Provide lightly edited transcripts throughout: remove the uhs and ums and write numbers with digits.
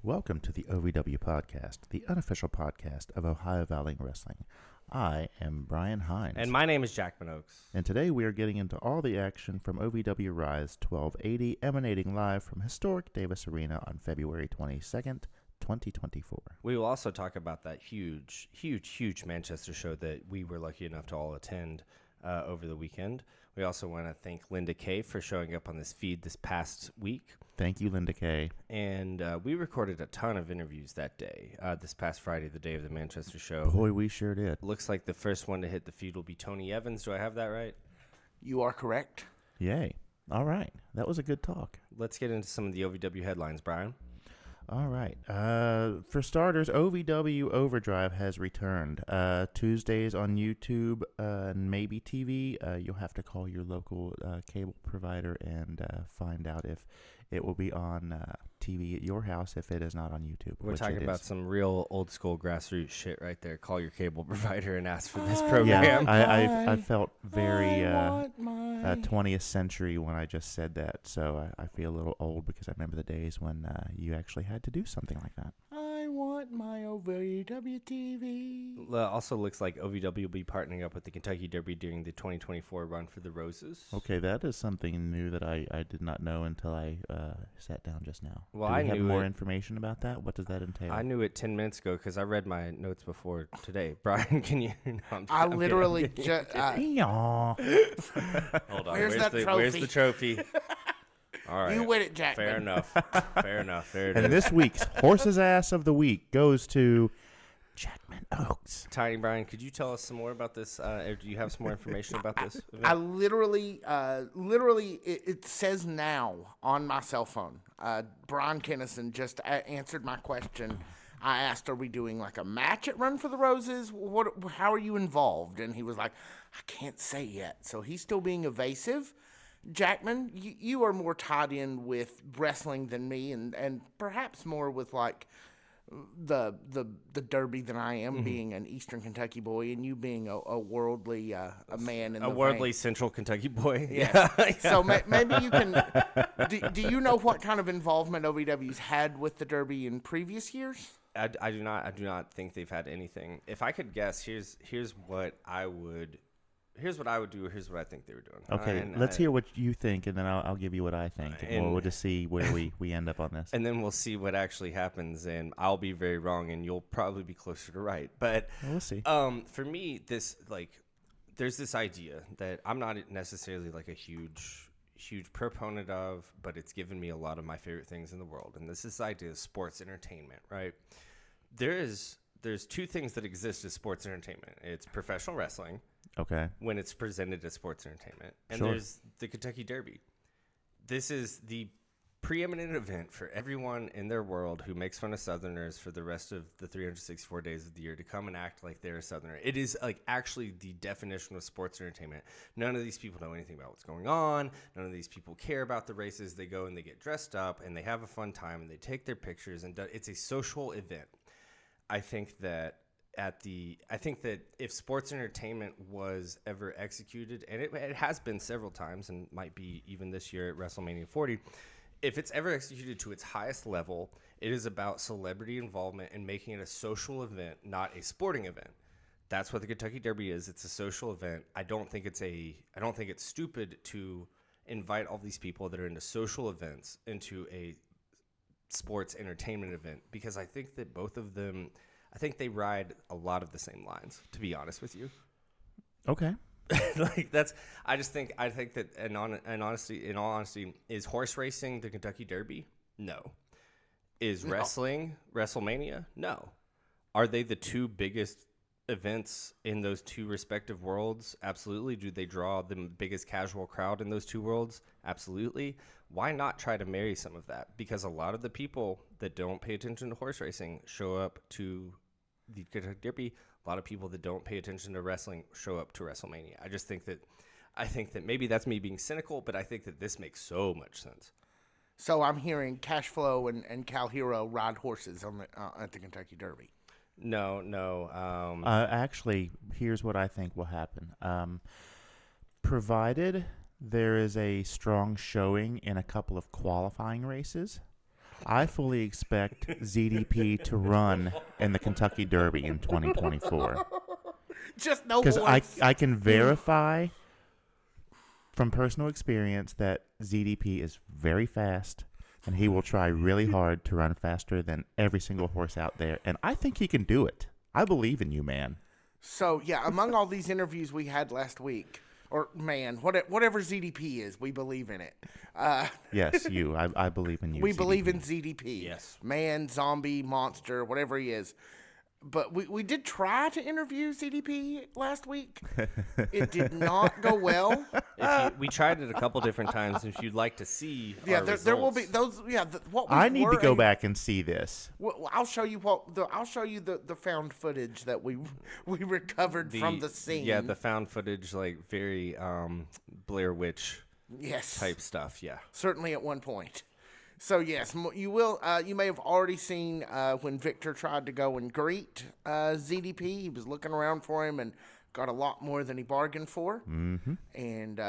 Welcome to the OVW Podcast, the unofficial podcast of Ohio Valley Wrestling. I am Brian Hines. And my name is Jackman Ochs. And today we are getting into all the action from OVW Rise 1280, emanating live from historic Davis Arena on February 22nd, 2024. We will also talk about that huge Manchester show that we were lucky enough to all attend over the weekend. We also want to thank Linda Kay for showing up on this feed this past week. Thank you, Linda Kay. And we recorded a ton of interviews that day, this past Friday, the day of the Manchester show. Boy, we sure did. Looks like the first one to hit the feed will be Tony Evans. Do I have that right? You are correct. Yay. All right. That was a good talk. Let's get into some of the OVW headlines, Brian. All right. For starters, OVW Overdrive has returned. Tuesdays on YouTube and maybe TV. You'll have to call your local cable provider and find out if it will be on TV at your house if it is not on YouTube. We're talking about some real old school grassroots shit right there. Call your cable provider and ask for this program. Yeah, I felt very 20th century when I just said that, so I feel a little old because I remember the days when you actually had to do something like that. I want my OVW TV. Also looks like OVW will be partnering up with the Kentucky Derby during the 2024 run for the Roses. Okay, that is something new that I did not know until I sat down just now. Well, do we have more information about that? What does that entail? I knew it 10 minutes ago because I read my notes before today. Brian, can you? No, I literally just... Hold on. Where's that trophy? Where's the trophy? All right. You win it, Jackman. Fair enough. Fair enough. There it and is. This week's Horse's Ass of the Week goes to Jackman Ochs. Tyni, Brian, could you tell us some more about this? Or do you have some more information about this event? I literally, it says now on my cell phone. Brian Kennison just answered my question. I asked, are we doing like a match at Run for the Roses? How are you involved? And he was like, I can't say yet. So he's still being evasive. Jackman, you are more tied in with wrestling than me, and perhaps more with like the Derby than I am, being an Eastern Kentucky boy, and you being a worldly a man in a the worldly vein. Central Kentucky boy. Yeah. So maybe you can. Do you know what kind of involvement OVW's had with the Derby in previous years? I do not think they've had anything. If I could guess, here's what I would. Here's what I would do. Here's what I think they were doing. Okay, let's hear what you think, and then I'll give you what I think. And we'll just see where we end up on this. And then we'll see what actually happens, and I'll be very wrong, and you'll probably be closer to right. But we'll see. For me, there's this idea that I'm not necessarily like a huge proponent of, but it's given me a lot of my favorite things in the world. And this is the idea of sports entertainment, right? There's two things that exist as sports entertainment. It's professional wrestling. Okay. When it's presented as sports entertainment. And Sure. There's the Kentucky Derby. This is the preeminent event for everyone in their world who makes fun of Southerners for the rest of the 364 days of the year to come and act like they're a Southerner. It is like actually the definition of sports entertainment. None of these people know anything about what's going on. None of these people care about the races. They go and they get dressed up and they have a fun time and they take their pictures, and it's a social event. I think that if sports entertainment was ever executed, and it has been several times and might be even this year at WrestleMania 40, if it's ever executed to its highest level, it is about celebrity involvement and making it a social event, not a sporting event. That's what the Kentucky Derby is. It's a social event. I don't think it's stupid to invite all these people that are into social events into a sports entertainment event, because I think that both of them, I think they ride a lot of the same lines, to be honest with you. Okay. I think that in all honesty, is horse racing the Kentucky Derby? No. Is wrestling WrestleMania? No. Are they the two biggest events in those two respective worlds? Absolutely. Do they draw the biggest casual crowd in those two worlds? Absolutely. Why not try to marry some of that? Because a lot of the people that don't pay attention to horse racing show up to the Kentucky Derby. A lot of people that don't pay attention to wrestling show up to WrestleMania. I think that maybe that's me being cynical, but I think that this makes so much sense. So I'm hearing Cash Flow and Cal Hero ride horses at the Kentucky Derby. No. Actually, here's what I think will happen. Provided there is a strong showing in a couple of qualifying races, I fully expect ZDP to run in the Kentucky Derby in 2024. Just no Because voice. I can verify from personal experience that ZDP is very fast, and he will try really hard to run faster than every single horse out there. And I think he can do it. I believe in you, man. So, yeah, among all these interviews we had last week, or man, whatever ZDP is, we believe in it. Yes, you. I believe in you. We ZDP. believe in ZDP. Yes. Man, zombie, monster, whatever he is. But we did try to interview ZDP last week. It did not go well. We tried it a couple different times. If you'd like to see, Yeah, our there will be results. those. Yeah, what we I need to were go a- back and see this. Well, I'll show you the found footage that we recovered from the scene. Yeah, the found footage, like very Blair Witch yes type stuff. Yeah. certainly at one point. So yes, you will. You may have already seen when Victor tried to go and greet ZDP. He was looking around for him and got a lot more than he bargained for. Mm-hmm. And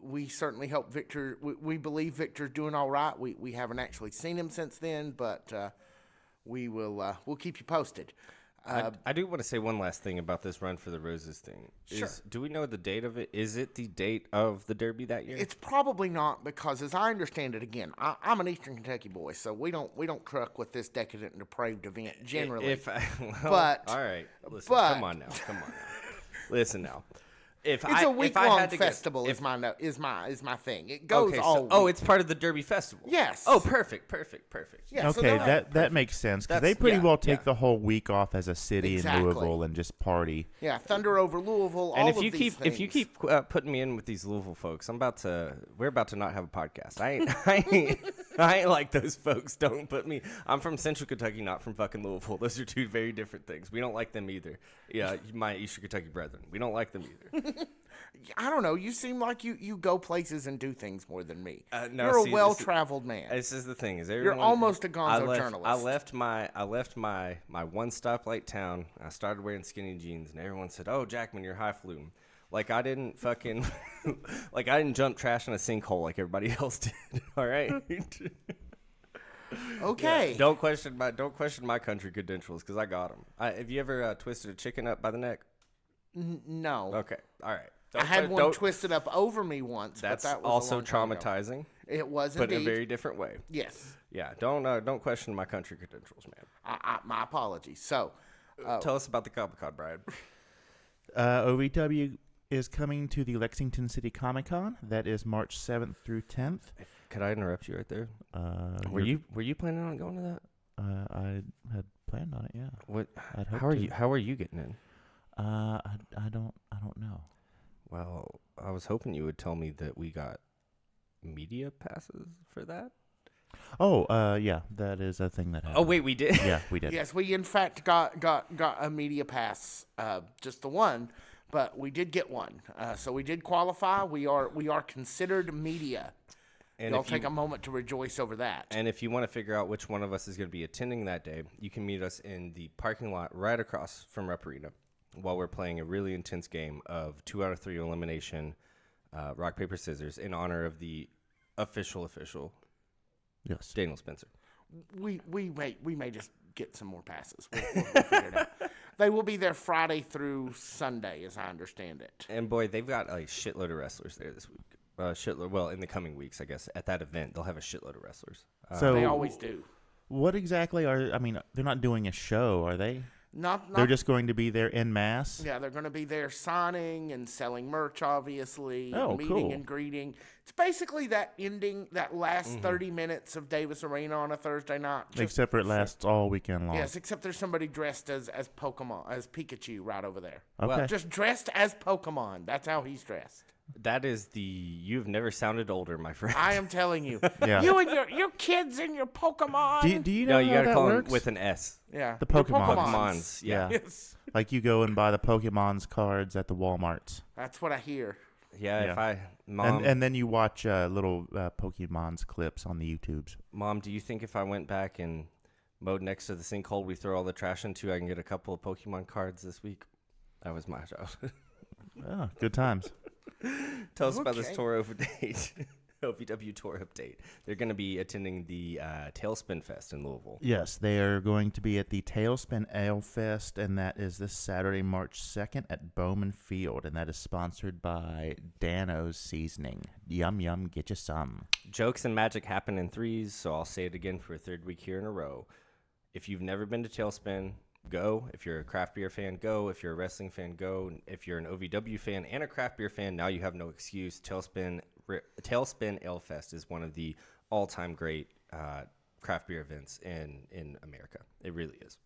we certainly hope Victor. We believe Victor's doing all right. We haven't actually seen him since then, but we will. We'll keep you posted. I do want to say one last thing about this Run for the Roses thing. Sure. Do we know the date of it? Is it the date of the Derby that year? It's probably not because, as I understand it, again, I'm an Eastern Kentucky boy, so we don't truck with this decadent and depraved event generally. But- all right, listen, but- come on now. Listen now. If It's I, a if week I long had to guess- festival. if- Is my thing. It goes okay, all. so, week. it's part of the Derby Festival. Yes. Oh, perfect. Yeah, so Okay, they'll have- that makes sense because That's- they pretty yeah, well take yeah. the whole week off as a city Exactly. in Louisville and just party. Yeah, Thunder over Louisville. And all if of you these keep things. putting me in with these Louisville folks, we're about to not have a podcast. I ain't like those folks. Don't put me. I'm from Central Kentucky, not from fucking Louisville. Those are two very different things. We don't like them either. Yeah, my Eastern Kentucky brethren. We don't like them either. I don't know. You seem like you go places and do things more than me. No, You're see, a well-traveled man. This is the thing. Is You're everyone, almost a gonzo I journalist. left my one stoplight town. I started wearing skinny jeans, and everyone said, "Oh, Jackman, you're highfalutin." Like I didn't fucking, like I didn't jump trash in a sinkhole like everybody else did. All right. Okay. Yeah, don't question my country credentials because I got them. Have you ever twisted a chicken up by the neck? No. Okay. All right. I had one twisted up over me once. That's but that was also a long time ago. traumatizing, It was but indeed. in a very different way. Yes. Yeah. Don't question my country credentials, man. My apologies. So, Tell us about the Comic-Con, Brian. OVW is coming to the Lexington City Comic Con. That is March 7th through 10th. Could I interrupt you right there? Were you planning on going to that? I had planned on it. Yeah. What? I'd hope How are to. you? How are you getting in? I don't know. Well, I was hoping you would tell me that we got media passes for that. Oh, yeah, that is a thing that happened. Oh wait, we did. Yeah, we did. yes, we in fact got a media pass, just the one, but we did get one. So we did qualify. We are considered media. And Y'all if you- take a moment to rejoice over that. And if you want to figure out which one of us is going to be attending that day, you can meet us in the parking lot right across from Rep Arena while we're playing a really intense game of 2 out of 3 elimination, rock, paper, scissors in honor of the official Yes. Daniel Spencer. We may just get some more passes. We'll figure it out. They will be there Friday through Sunday, as I understand it. And boy, they've got a shitload of wrestlers there this week. Well, in the coming weeks, I guess. At that event, they'll have a shitload of wrestlers. So They always do. what exactly are? I mean, they're not doing a show, are they? Not They're just going to be there en masse. Yeah, they're going to be there signing and selling merch, obviously, Oh, meeting cool. and greeting. It's basically that last 30 minutes of Davis Arena on a Thursday night. Just- Except for it lasts all weekend long. yes, except there's somebody dressed as Pokemon, as Pikachu right over there. Okay. Just dressed as Pokemon. That's how he's dressed. That is you've never sounded older, my friend. I am telling you. Yeah. You and your kids and your Pokemon. Do you know No, you how gotta that call works? him with an S. yeah. The your Pokemons. Pokemons, yeah. Yes. Like you go and buy the Pokemon's cards at the Walmarts. That's what I hear. Yeah, if Yeah. Mom, And then you watch little Pokemon's clips on the YouTubes. Mom, do you think if I went back and mowed next to the sinkhole we throw all the trash into, I can get a couple of Pokemon cards this week? That was my job. Oh, good times. Tell us about this Okay. tour over date. OVW tour update. They're going to be attending the Tailspin Fest in Louisville. Yes, they are going to be at the Tailspin Ale Fest, and that is this Saturday, March 2nd at Bowman Field, and that is sponsored by Dano's Seasoning. Yum, yum, get you some. Jokes and magic happen in threes, so I'll say it again for a third week here in a row. If you've never been to Tailspin, go. If you're a craft beer fan, go. If you're a wrestling fan, go. If you're an OVW fan and a craft beer fan, now you have no excuse. Tailspin Ale Fest is one of the all-time great craft beer events in America. It really is.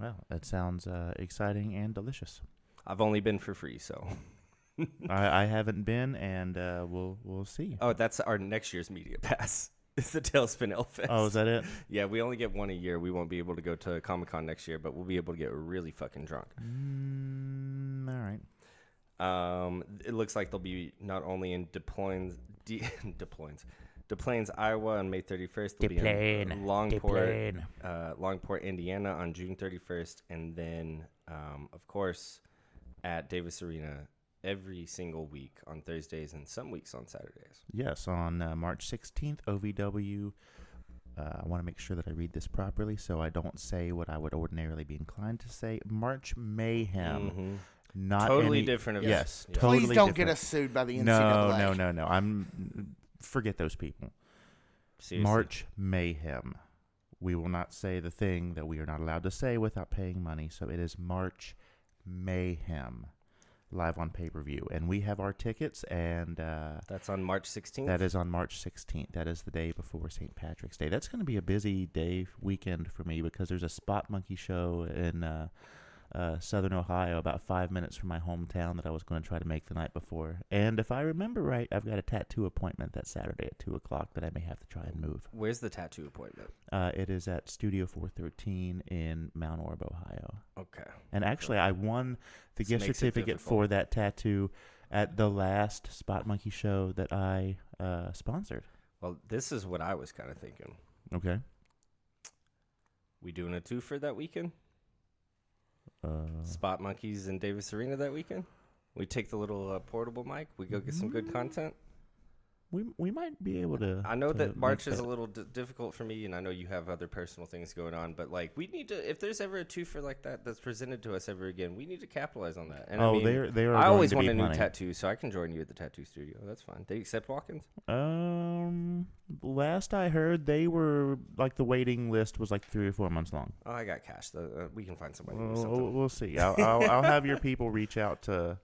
Well, that sounds exciting and delicious. I've only been for free, so. I haven't been, and we'll see. Oh, that's our next year's media pass. It's the Tailspin Ale Fest. Oh, is that it? Yeah, we only get one a year. We won't be able to go to Comic-Con next year, but we'll be able to get really fucking drunk. All right. It looks like they'll be not only in Des Plaines, Iowa on May 31st. They'll be in Longport, Indiana on June 31st. And then, of course, at Davis Arena every single week on Thursdays and some weeks on Saturdays. Yes, on March 16th, OVW. I want to make sure that I read this properly so I don't say what I would ordinarily be inclined to say. March Mayhem. Mm-hmm. Not totally any, different event. Yes, Yeah. totally Please don't different. get us sued by the NCAA. No. Forget those people. Seriously. March Mayhem. We will not say the thing that we are not allowed to say without paying money. So it is March Mayhem, live on pay-per-view. And we have our tickets, and That's on March 16th? that is on March 16th. That is the day before St. Patrick's Day. That's going to be a busy weekend for me because there's a Spot Monkey show in Southern Ohio, about 5 minutes from my hometown, that I was going to try to make the night before. And if I remember right, I've got a tattoo appointment that Saturday at 2 o'clock that I may have to try and move. Where's the tattoo appointment? It is at Studio 413 in Mount Orab, Ohio. Okay. And actually, I won the This gift makes it certificate difficult. for that tattoo at the last Spot Monkey show that I sponsored. Well, this is what I was kind of thinking. Okay. We doing a twofer that weekend? Spot Monkeys in Davis Arena that weekend? We take the little portable mic. We go get some good content. We might be able to. I know to that March make is a that. little difficult for me, and I know you have other personal things going on. But like, we need to. If there's ever a twofer like that that's presented to us ever again, we need to capitalize on that. And Oh, I mean, there are I going always to want be a new plenty. tattoo, so I can join you at the tattoo studio. That's fine. They accept walk-ins. Last I heard, they were like the waiting list was like 3 or 4 months long. Oh, I got cash. We can find somebody. Or something. We'll see. I'll have your people reach out to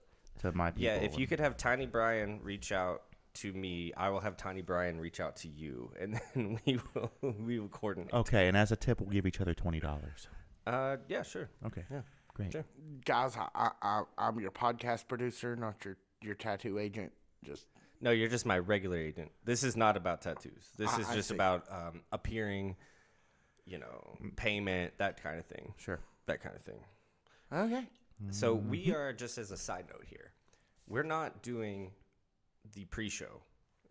my people. Yeah, if you could have Tyni Bryan reach out to me, I will have Tyni Bryan reach out to you, and then we will coordinate. Okay, and as a tip, we'll give each other $20. Yeah, sure. Okay. Yeah. Great. Sure. Guys, I'm your podcast producer, not your tattoo agent. Just No, you're just my regular agent. This is not about tattoos. This is I just see. about appearing, payment, that kind of thing. Sure. That kind of thing. okay. So we are, just as a side note here, we're not doing the pre-show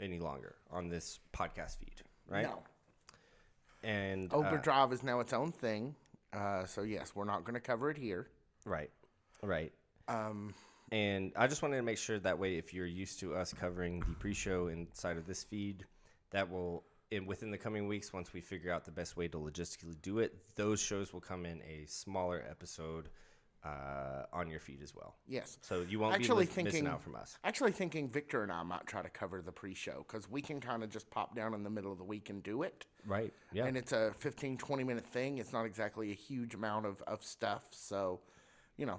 any longer on this podcast feed, right? No. And Overdrive is now its own thing. So yes, we're not going to cover it here. right. And I just wanted to make sure that way, if you're used to us covering the pre-show inside of this feed, that will, within the coming weeks, once we figure out the best way to logistically do it, those shows will come in a smaller episode on your feed as well. Yes. So you won't Actually be missing thinking- out from us. Actually thinking Victor and I might try to cover the pre-show because we can kind of just pop down in the middle of the week and do it. Right. Yeah. And it's a 15, 20-minute thing. It's not exactly a huge amount of stuff. So,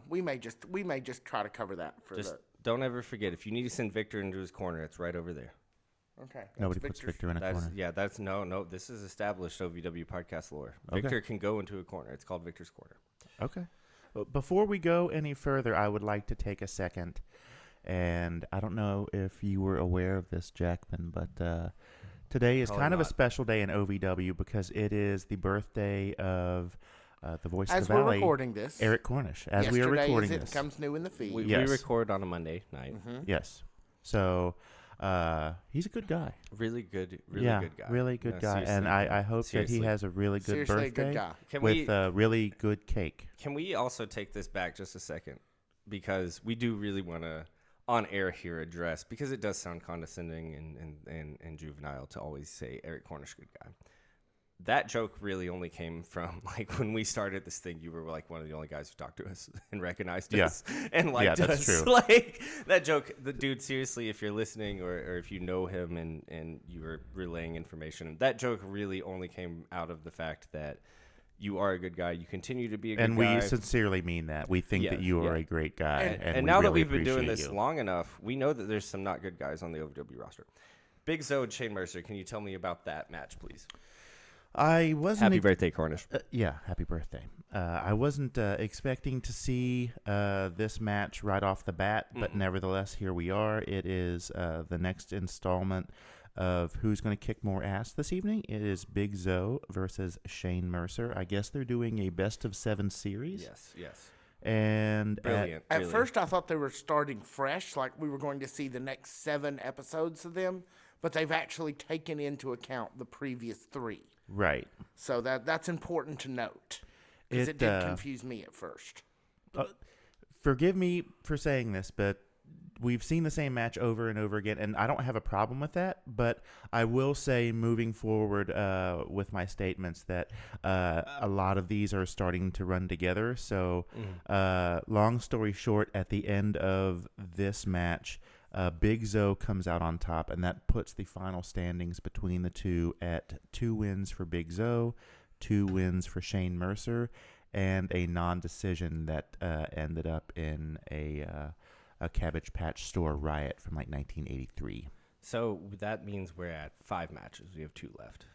we may just try to cover that for Just don't ever forget, if you need to send Victor into his corner, it's right over there. Okay. that's Nobody puts Victor's- Victor in a corner. That's no. This is established OVW podcast lore. Okay. Victor can go into a corner. It's called Victor's corner. Okay. But before we go any further, I would like to take a second, and I don't know if you were aware of this, Jackman, but today is Probably kind of a not. special day in OVW because it is the birthday of the voice of As the we're Valley, recording this, Eric Cornish. As we are yesterday recording as this. it comes new in the feed. We Yes. record on a Monday night. Yes. So he's a good guy. Really good good guy. Really good No, guy. And seriously. I hope that Seriously. he has a really good Seriously, a birthday good guy. Can with we really good cake. can we also take this back just a second, because we do really want to on air here address, because it does sound condescending and juvenile to always say Eric Cornish, good guy. That joke really only came from, like, when we started this thing, you were like one of the only guys who talked to us and recognized us and liked us. That's true. Like, that joke, the dude, seriously, if you're listening or if you know him and you were relaying information, that joke really only came out of the fact that you are a good guy. You continue to be a good guy. And we sincerely mean that. We think that you are a great guy. And we now that really we've been doing this you. long enough, we know that there's some not good guys on the OVW roster. Big Zoe and Shane Mercer, can you tell me about that match, please? I wasn't. Happy birthday, Cornish. Yeah, happy birthday. I wasn't expecting to see this match right off the bat, but nevertheless, here we are. It is the next installment of who's going to kick more ass this evening. It is Big Zoe versus Shane Mercer. I guess they're doing a best of 7 series. Yes. And Brilliant. At first, I thought they were starting fresh, like we were going to see the next 7 episodes of them, but they've actually taken into account the previous 3. Right. So that's important to note, because it did confuse me at first. Forgive me for saying this, but we've seen the same match over and over again, and I don't have a problem with that, but I will say moving forward with my statements that a lot of these are starting to run together. So long story short, at the end of this match, Big Zoe comes out on top, and that puts the final standings between the two at 2 wins for Big Zoe, 2 wins for Shane Mercer, and a non-decision that ended up in a Cabbage Patch store riot from like 1983. So that means we're at 5 matches. We have 2 left.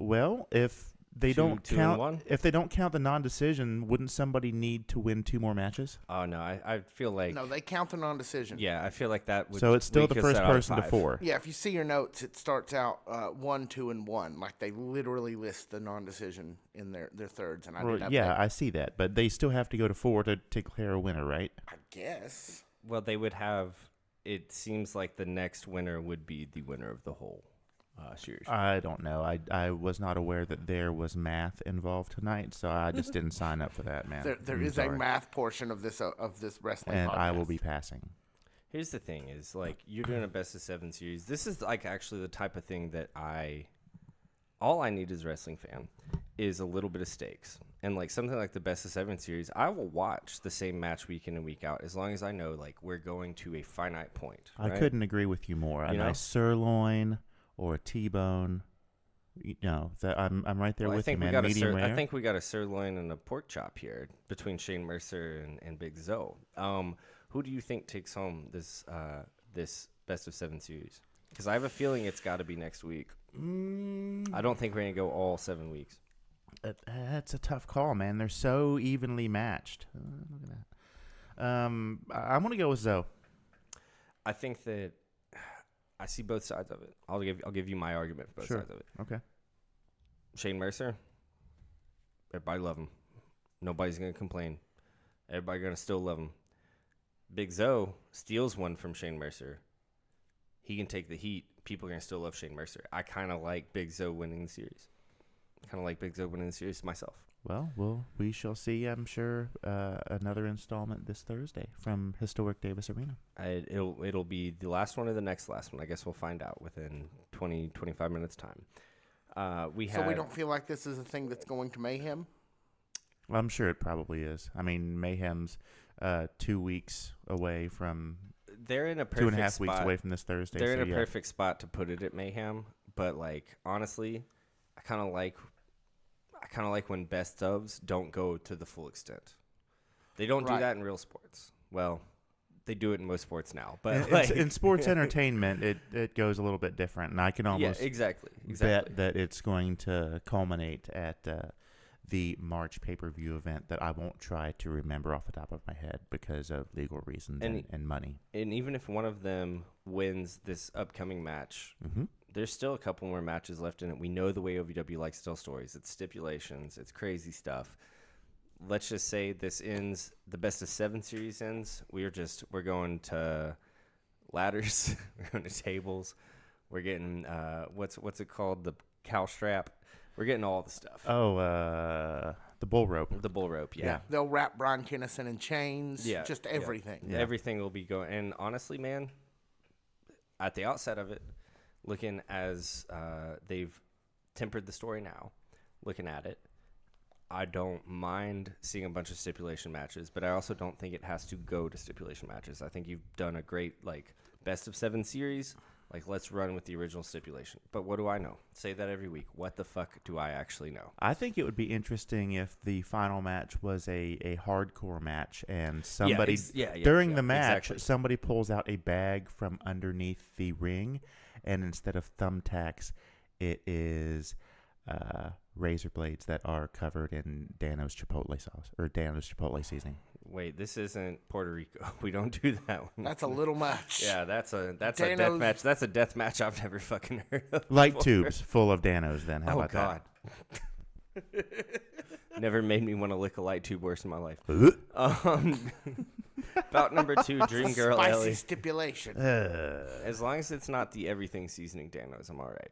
Well, if they don't two count, and one? if they don't count the non-decision, wouldn't somebody need to win 2 more matches? Oh, no, I feel like... No, they count the non-decision. Yeah, I feel like that would... So it's still we the could first set out person to 5. 4. Yeah, if you see your notes, it starts out 1, 2, and 1. Like, they literally list the non-decision in their thirds. And I Well, didn't have yeah, that. I see that, but they still have to go to 4 to declare a winner, right? I guess. Well, they would have... It seems like the next winner would be the winner of the whole series. I don't know. I was not aware that there was math involved tonight, so I just didn't sign up for that, man. There I'm is sorry. a math portion of this wrestling and podcast. I will be passing. Here's the thing is, like, you're doing a best of 7 series. This is, like, actually the type of thing that all I need as a wrestling fan is a little bit of stakes. And, like, something like the best of 7 series, I will watch the same match week in and week out as long as I know, like, we're going to a finite point. I right? couldn't agree with you more. A nice sirloin or a T-bone, I'm right there with you, man. Medium rare. I think we got a sirloin and a pork chop here between Shane Mercer and Big Zoe. Who do you think takes home this best of 7 series? Because I have a feeling it's got to be next week. I don't think we're going to go all 7 weeks. That's a tough call, man. They're so evenly matched. Look at that. I'm going to go with Zoe. I think that I see both sides of it. I'll give you my argument for both sides of it. Okay. Shane Mercer, everybody love him. Nobody's going to complain. Everybody going to still love him. Big Zoe steals one from Shane Mercer. He can take the heat. People are going to still love Shane Mercer. I kind of like Big Zoe winning the series. Myself. Well, we shall see, I'm sure, another installment this Thursday from Historic Davis Arena. It'll be the last one or the next last one. I guess we'll find out within 20, 25 minutes time. So we don't feel like this is a thing that's going to Mayhem? Well, I'm sure it probably is. I mean, Mayhem's 2 weeks away from... They're in a perfect 2.5 spot. weeks away from this Thursday. They're in a perfect spot to put it at Mayhem. But, like, honestly, I kind of like when best ofs don't go to the full extent. They don't do that in real sports. Well, they do it in most sports now. But in sports entertainment, it goes a little bit different, and I can almost exactly bet that it's going to culminate at the March pay-per-view event that I won't try to remember off the top of my head because of legal reasons and money. And even if one of them wins this upcoming match, there's still a couple more matches left in it. We know the way OVW likes to tell stories. It's stipulations. It's crazy stuff. Let's just say this ends, the best of 7 series ends. We're going to ladders. We're going to tables. We're getting, what's it called? The cow strap. We're getting all the stuff. Oh, The bull rope. The bull rope, yeah. They'll wrap Brian Kennison in chains. Yeah, Just everything. Yeah. Everything will be going. And honestly, man, at the outset of it, looking as they've tempered the story now, looking at it, I don't mind seeing a bunch of stipulation matches, but I also don't think it has to go to stipulation matches. I think you've done a great, best of 7 series. Let's run with the original stipulation. But what do I know? Say that every week. What the fuck do I actually know? I think it would be interesting if the final match was a hardcore match and somebody during the match, somebody pulls out a bag from underneath the ring, and instead of thumbtacks, it is razor blades that are covered in Dano's Chipotle sauce or Dano's Chipotle seasoning. Wait, this isn't Puerto Rico. We don't do that one. That's a little much. Yeah, that's a death match. That's a death match I've never fucking heard of. Light tubes full of Danos. Then how about God. Never made me want to lick a light tube worse in my life. Bout number 2, Dream Girl Spicy Ellie. stipulation. As long as it's not the everything seasoning Danos, I'm all right.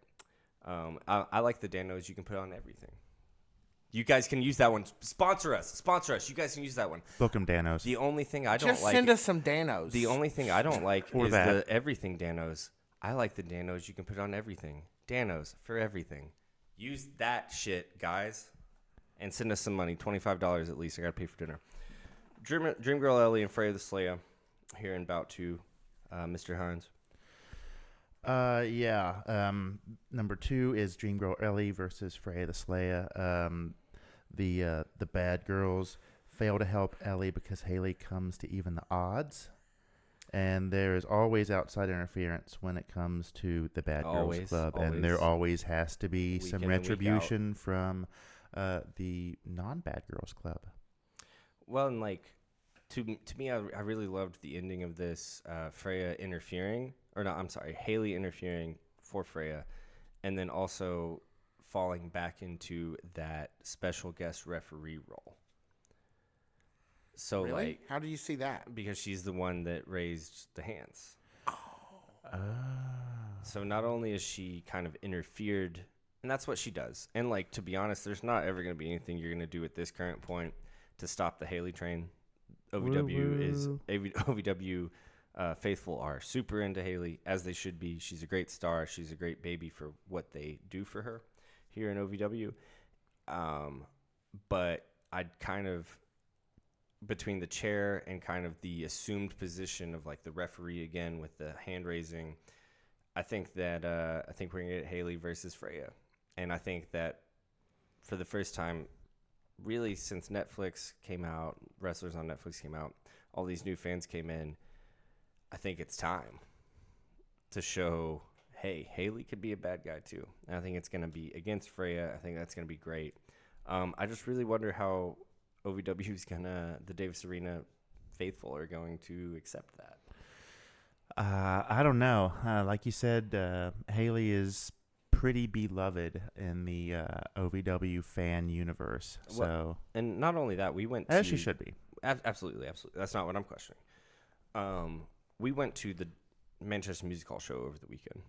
I like the Danos you can put on everything. You guys can use that one. Sponsor us. You guys can use that one. Book 'em, Danos. The only thing I don't Just like. send us some Danos. The only thing I don't like Or is that. the everything Danos. I like the Danos you can put on everything. Danos for everything. Use that shit, guys. And send us some money. $25 at least. I got to pay for dinner. Dream Girl Ellie and Freya the Slayer here in bout 2. Mr. Hines. Number 2 is Dream Girl Ellie versus Freya the Slayer. The bad girls fail to help Ellie because Haley comes to even the odds. And there is always outside interference when it comes to the Bad Girls Club. And there always has to be some retribution from the non-Bad Girls Club. Well, and to me, I really loved the ending of this. Freya interfering, Haley interfering for Freya, and then also falling back into that special guest referee role. So, really? How do you see that? Because she's the one that raised the hands. So not only is she kind of interfered, and that's what she does. And to be honest, there's not ever going to be anything you're going to do at this current point to stop the Haley train. OVW faithful are super into Haley, as they should be. She's a great star. She's a great baby for what they do for her here in OVW. But I'd kind of, between the chair and kind of the assumed position of the referee again with the hand raising, I think that we're going to get Haley versus Freya. And I think that for the first time, really since Netflix came out, wrestlers on Netflix came out, all these new fans came in, I think it's time to show, hey, Haley could be a bad guy too. And I think it's going to be against Freya. I think that's going to be great. I just really wonder how OVW's the Davis Arena faithful are going to accept that. I don't know. Like you said, Haley is pretty beloved in the OVW fan universe. And not only that, we went as she should be. Absolutely. That's not what I'm questioning. We went to the Manchester Music Hall show over the weekend,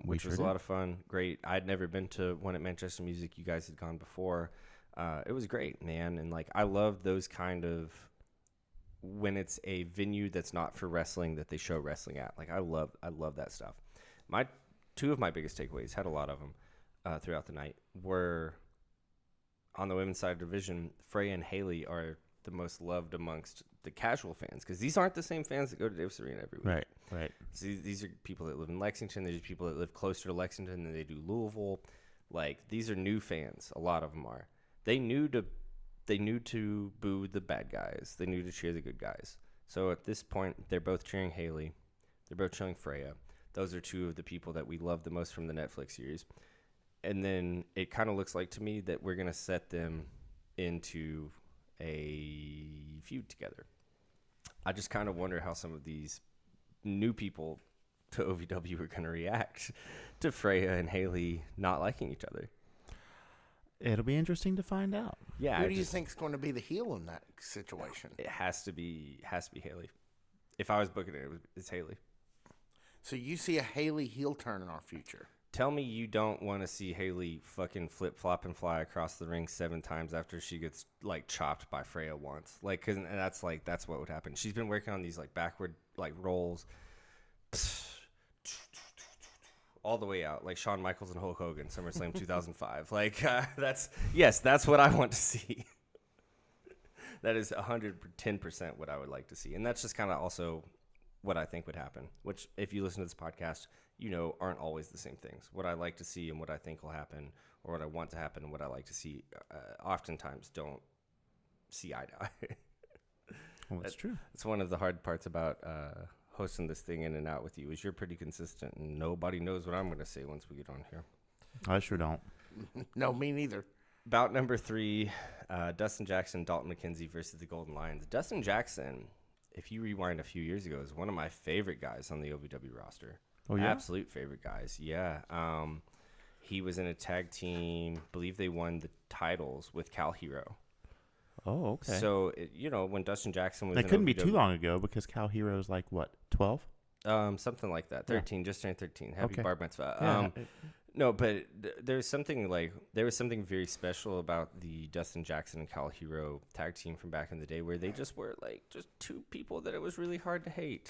which was a lot of fun. Great. I'd never been to one at Manchester Music. You guys had gone before. It was great, man. And I love those kind of, when it's a venue that's not for wrestling that they show wrestling at. I love that stuff. Two of my biggest takeaways, had a lot of them throughout the night, were on the women's side of the division. Freya and Haley are the most loved amongst the casual fans, because these aren't the same fans that go to Davis Arena every week. Right. So these are people that live in Lexington. These are people that live closer to Lexington than they do Louisville. These are new fans. A lot of them are. They knew to boo the bad guys. They knew to cheer the good guys. So at this point, they're both cheering Haley. They're both cheering Freya. Those are two of the people that we love the most from the Netflix series. And then it kind of looks like to me that we're going to set them into a feud together. I just kind of wonder how some of these new people to OVW are going to react to Freya and Haley not liking each other. It'll be interesting to find out. Yeah. Who do you think is going to be the heel in that situation? It has to be Haley. If I was booking it, it's Haley. So you see a Haley heel turn in our future? Tell me you don't want to see Haley fucking flip flop and fly across the ring 7 times after she gets like chopped by Freya once. Like, cause that's what would happen. She's been working on these like backward like rolls all the way out, like Shawn Michaels and Hulk Hogan, SummerSlam 2005. Like, that's what I want to see. That is 110% what I would like to see. And that's just kind of also what I think would happen, which if you listen to this podcast, you know, aren't always the same things. What I like to see and what I think will happen, or what I want to happen and what I like to see, oftentimes don't see eye to eye. Well, that's true. It's one of the hard parts about hosting this thing in and out with you is you're pretty consistent, and nobody knows what I'm going to say once we get on here. I sure don't. No, me neither. Bout number 3, Dustin Jackson, Dalton McKenzie versus the Golden Lions. Dustin Jackson, if you rewind a few years ago, is one of my favorite guys on the OVW roster. Oh, yeah? Absolute favorite guys, yeah. He was in a tag team. I believe they won the titles with Cal Hero. Oh, okay. So, when Dustin Jackson was That in couldn't OVW, be too long ago because Cal Hero's like, what, 12? something like that. 13, just turned 13. Happy Okay. bar mitzvah. Yeah. No, but there was something very special about the Dustin Jackson and Cal Hero tag team from back in the day, where they just were like just 2 people that it was really hard to hate,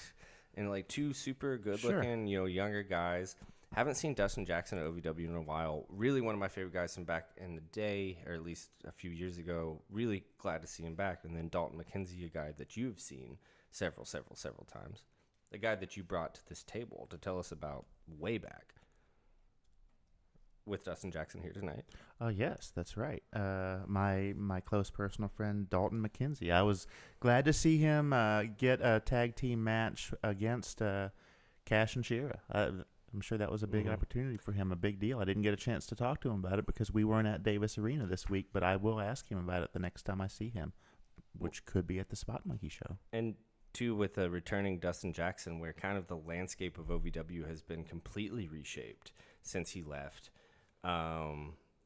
and like 2 super good looking, younger guys. Haven't seen Dustin Jackson at OVW in a while. Really one of my favorite guys from back in the day, or at least a few years ago. Really glad to see him back. And then Dalton McKenzie, a guy that you've seen several times. The guy that you brought to this table to tell us about way back. With Dustin Jackson here tonight. Yes, that's right. My close personal friend, Dalton McKenzie. I was glad to see him get a tag team match against Cash and Shira. I'm sure that was a big opportunity for him, a big deal. I didn't get a chance to talk to him about it because we weren't at Davis Arena this week, but I will ask him about it the next time I see him, which could be at the Spot Monkey show. And too, with a returning Dustin Jackson, where kind of the landscape of OVW has been completely reshaped since he left.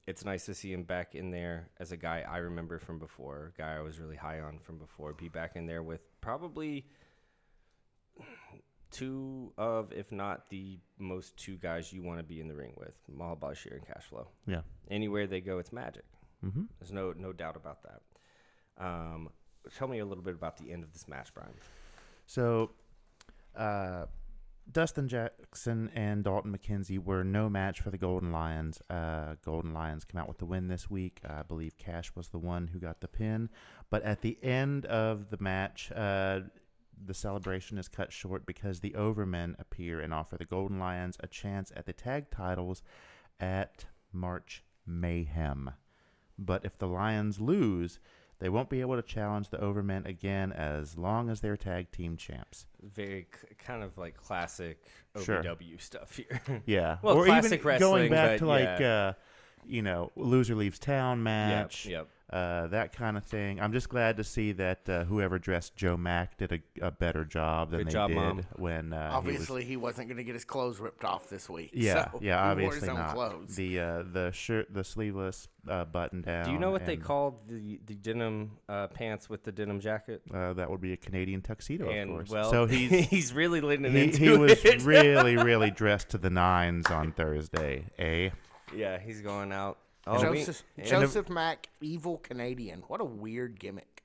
It's nice to see him back in there as a guy I remember from before, a guy I was really high on from before, be back in there with probably 2 of, if not the most 2 guys you want to be in the ring with, Mahal Bashir and Cashflow. Yeah. Anywhere they go, it's magic. Mm-hmm. There's no doubt about that. Tell me a little bit about the end of this match, Brian. So, Dustin Jackson and Dalton McKenzie were no match for the Golden Lions. Golden Lions came out with the win this week. I believe Cash was the one who got the pin. But at the end of the match, the celebration is cut short because the Overmen appear and offer the Golden Lions a chance at the tag titles at March Mayhem. But if the Lions lose, they won't be able to challenge the Overmen again as long as they're tag team champs. Very kind of like classic OVW stuff here. Yeah. Well, or classic even wrestling, going back but to like, loser leaves town match. Yep. That kind of thing. I'm just glad to see that whoever dressed Joe Mack did a better job than Good they job, did Mom. when Obviously, he wasn't going to get his clothes ripped off this week. Yeah, so yeah, obviously he wore his own not. clothes. The shirt, the sleeveless button down. Do you know what they called the denim pants with the denim jacket? That would be a Canadian tuxedo, And of course. well, so he's really leaning into he was it. really dressed to the nines on Thursday, eh? Yeah, he's going out. Joseph Mack, evil Canadian. What a weird gimmick.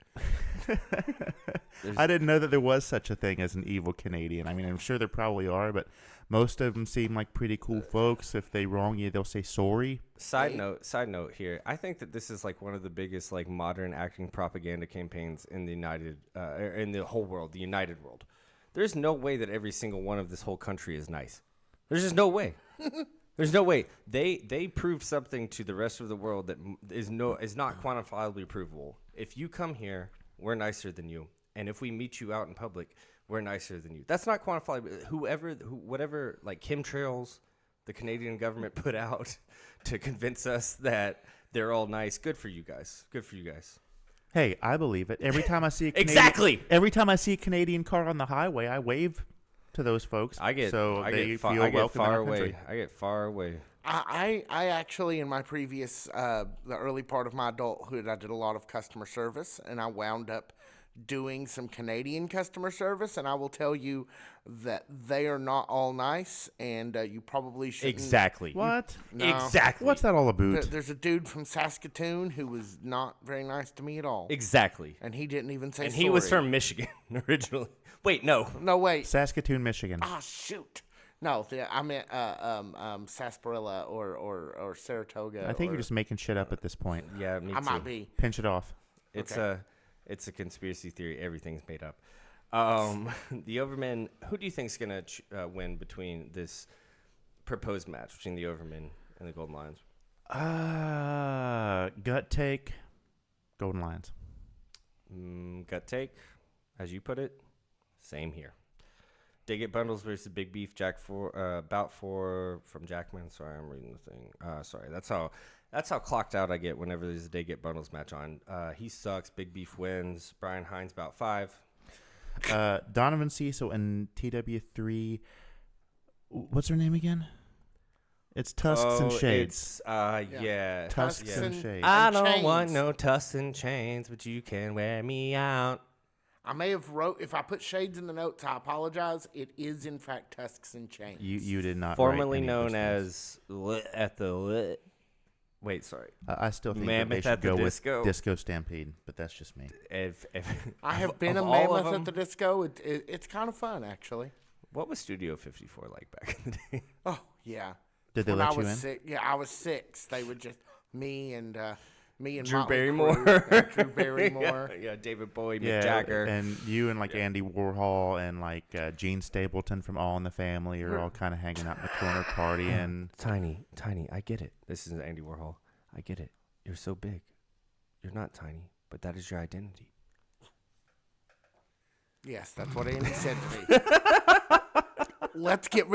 I didn't know that there was such a thing as an evil Canadian. I mean, I'm sure there probably are, but most of them seem like pretty cool folks. If they wrong you, they'll say sorry. Side note here. I think that this is like one of the biggest like modern acting propaganda campaigns in the in the whole world, the United world. There's no way that every single one of this whole country is nice. There's just no way. There's no way. They proved something to the rest of the world that is not quantifiably provable. If you come here, we're nicer than you, and if we meet you out in public, we're nicer than you. That's not quantifiable. Whatever, like chemtrails the Canadian government put out to convince us that they're all nice. Good for you guys. Good for you guys. Hey, I believe it. Every time I see Every time I see a Canadian car on the highway, I wave to those folks. I get welcome in far our away. country. I get far away. I actually, in my previous, the early part of my adulthood, I did a lot of customer service, and I wound up doing some Canadian customer service, and I will tell you that they are not all nice, and you probably shouldn't. Exactly. What? No. Exactly. What's that all about? There's a dude from Saskatoon who was not very nice to me at all. Exactly. And he didn't even say And sorry. he was from Michigan originally. Wait, no. No, wait. Saskatoon, Michigan. Ah, shoot. No, I meant sarsaparilla or Saratoga. I think you're just making shit up at this point. Yeah, me too. I might be. Pinch it off. It's Okay. it's a conspiracy theory. Everything's made up. The Overmen. Who do you think's gonna win between this proposed match between the Overmen and the Golden Lions? Gut take. Golden Lions. Gut take, as you put it. Same here. Dig It Bundles versus Big Beef bout 4 from Jackman. Sorry, I'm reading the thing. Sorry, that's how clocked out I get whenever there's a Dig It Bundles match on. He sucks. Big Beef wins. Brian Hines bout 5. Donovan Cecil and TW3. What's her name again? It's Tusks and Shades. Yeah. Tusks Tusks and and- Shades. I don't chains. want no tusks and chains, but you can wear me out. I may have wrote, if I put shades in the notes, I apologize. It is, in fact, Tusks and Chains. You did not. Formerly write any known of those things. as Wait, sorry. I still think that Mammoth they at should the go Disco. with Disco Stampede, but that's just me. I have been a of all of mammoth them, at the disco. It's kind of fun, actually. What was Studio 54 like back in the day? Oh, yeah. Did they When let I you was in? Six, yeah, I was 6. They would just, me and Drew Motley Barrymore. Crue, and Drew Barrymore. yeah, David Bowie, Mick Yeah, Jagger. and you and like Andy Warhol and like Gene Stapleton from All in the Family are all kind of hanging out in the corner partying. Tiny, I get it. This is Andy Warhol. I get it. You're so big. You're not tiny, but that is your identity. Yes, that's what Andy said to me. Let's get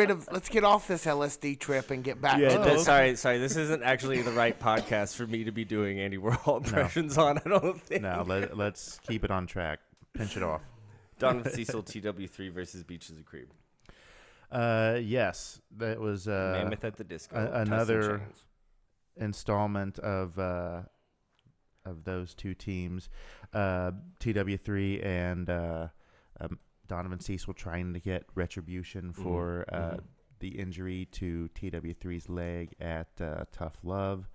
off this LSD trip and get back to Sorry. This isn't actually the right podcast for me to be doing Andy Warhol impressions on. I don't think. No, let's keep it on track. Pinch it off. Donovan Cecil TW3 versus Beaches of Creed. Yes, that was Mammoth at the Disco. another installment of those two teams, TW3 and Donovan Cecil trying to get retribution for the injury to TW3's leg at Tough Love.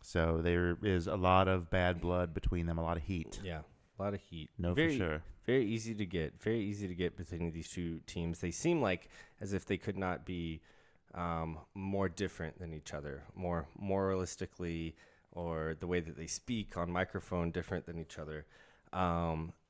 So there is a lot of bad blood between them, a lot of heat. Yeah, a lot of heat. For sure. Very easy to get. Very easy to get between these two teams. They seem like as if they could not be more different than each other, more moralistically, or the way that they speak on microphone different than each other.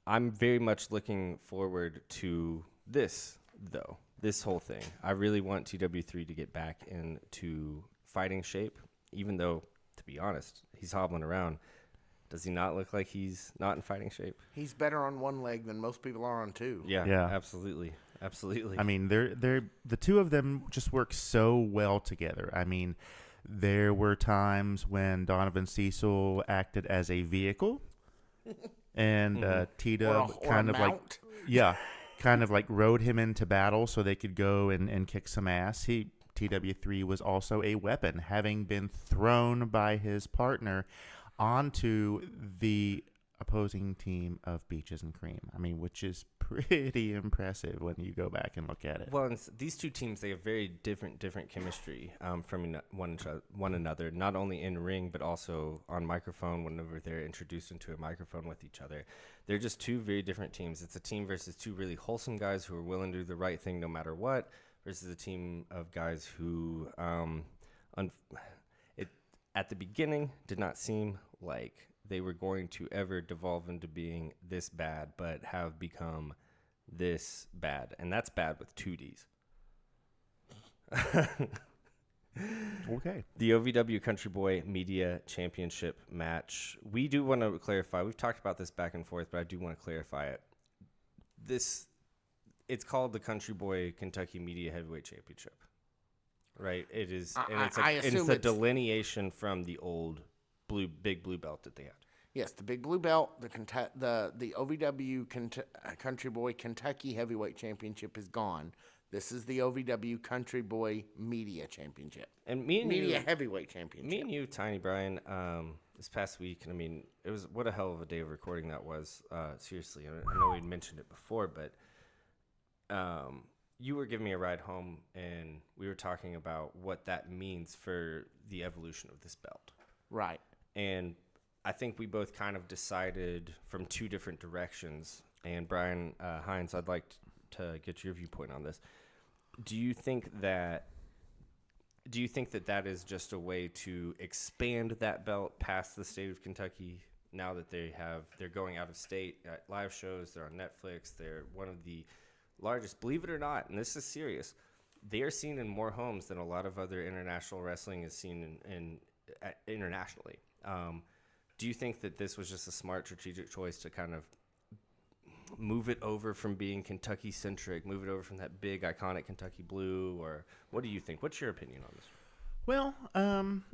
I'm very much looking forward to this, though, this whole thing. I really want TW3 to get back into fighting shape, even though, to be honest, he's hobbling around. Does he not look like he's not in fighting shape? He's better on one leg than most people are on two. Yeah. Absolutely. I mean, the two of them just work so well together. I mean, there were times when Donovan Cecil acted as a vehicle, and T-Dub kind of like rode him into battle so they could go and kick some ass. TW3 was also a weapon, having been thrown by his partner onto the opposing team of Beaches and Cream. I mean, which is pretty impressive when you go back and look at it. Well, and these two teams, they have very different chemistry from one another, not only in ring, but also on microphone whenever they're introduced into a microphone with each other. They're just two very different teams. It's a team versus two really wholesome guys who are willing to do the right thing no matter what, versus a team of guys who, at the beginning, did not seem like they were going to ever devolve into being this bad, but have become this bad. And that's bad with 2Ds. Okay. The OVW Country Boy Media Championship match. We do want to clarify. We've talked about this back and forth, but I do want to clarify it. It's called the Country Boy Kentucky Media Heavyweight Championship. It is, it's a delineation from the old big blue belt that they had. Yes, the big blue belt, the OVW Country Boy Kentucky Heavyweight Championship is gone. This is the OVW Country Boy Media Championship. And Media Heavyweight Championship. Me and you, Tiny Brian, this past week, and I mean, it was what a hell of a day of recording that was. Seriously, I know we'd mentioned it before, but you were giving me a ride home, and we were talking about what that means for the evolution of this belt. Right. And I think we both kind of decided from two different directions. And Brian Hines, I'd like to get your viewpoint on this. Do you think that that is just a way to expand that belt past the state of Kentucky now that they're going out of state at live shows, they're on Netflix, they're one of the largest, believe it or not, and this is serious, they are seen in more homes than a lot of other international wrestling is seen internationally. Do you think that this was just a smart strategic choice to kind of move it over from being Kentucky-centric, move it over from that big, iconic Kentucky blue, or what do you think? What's your opinion on this? Well,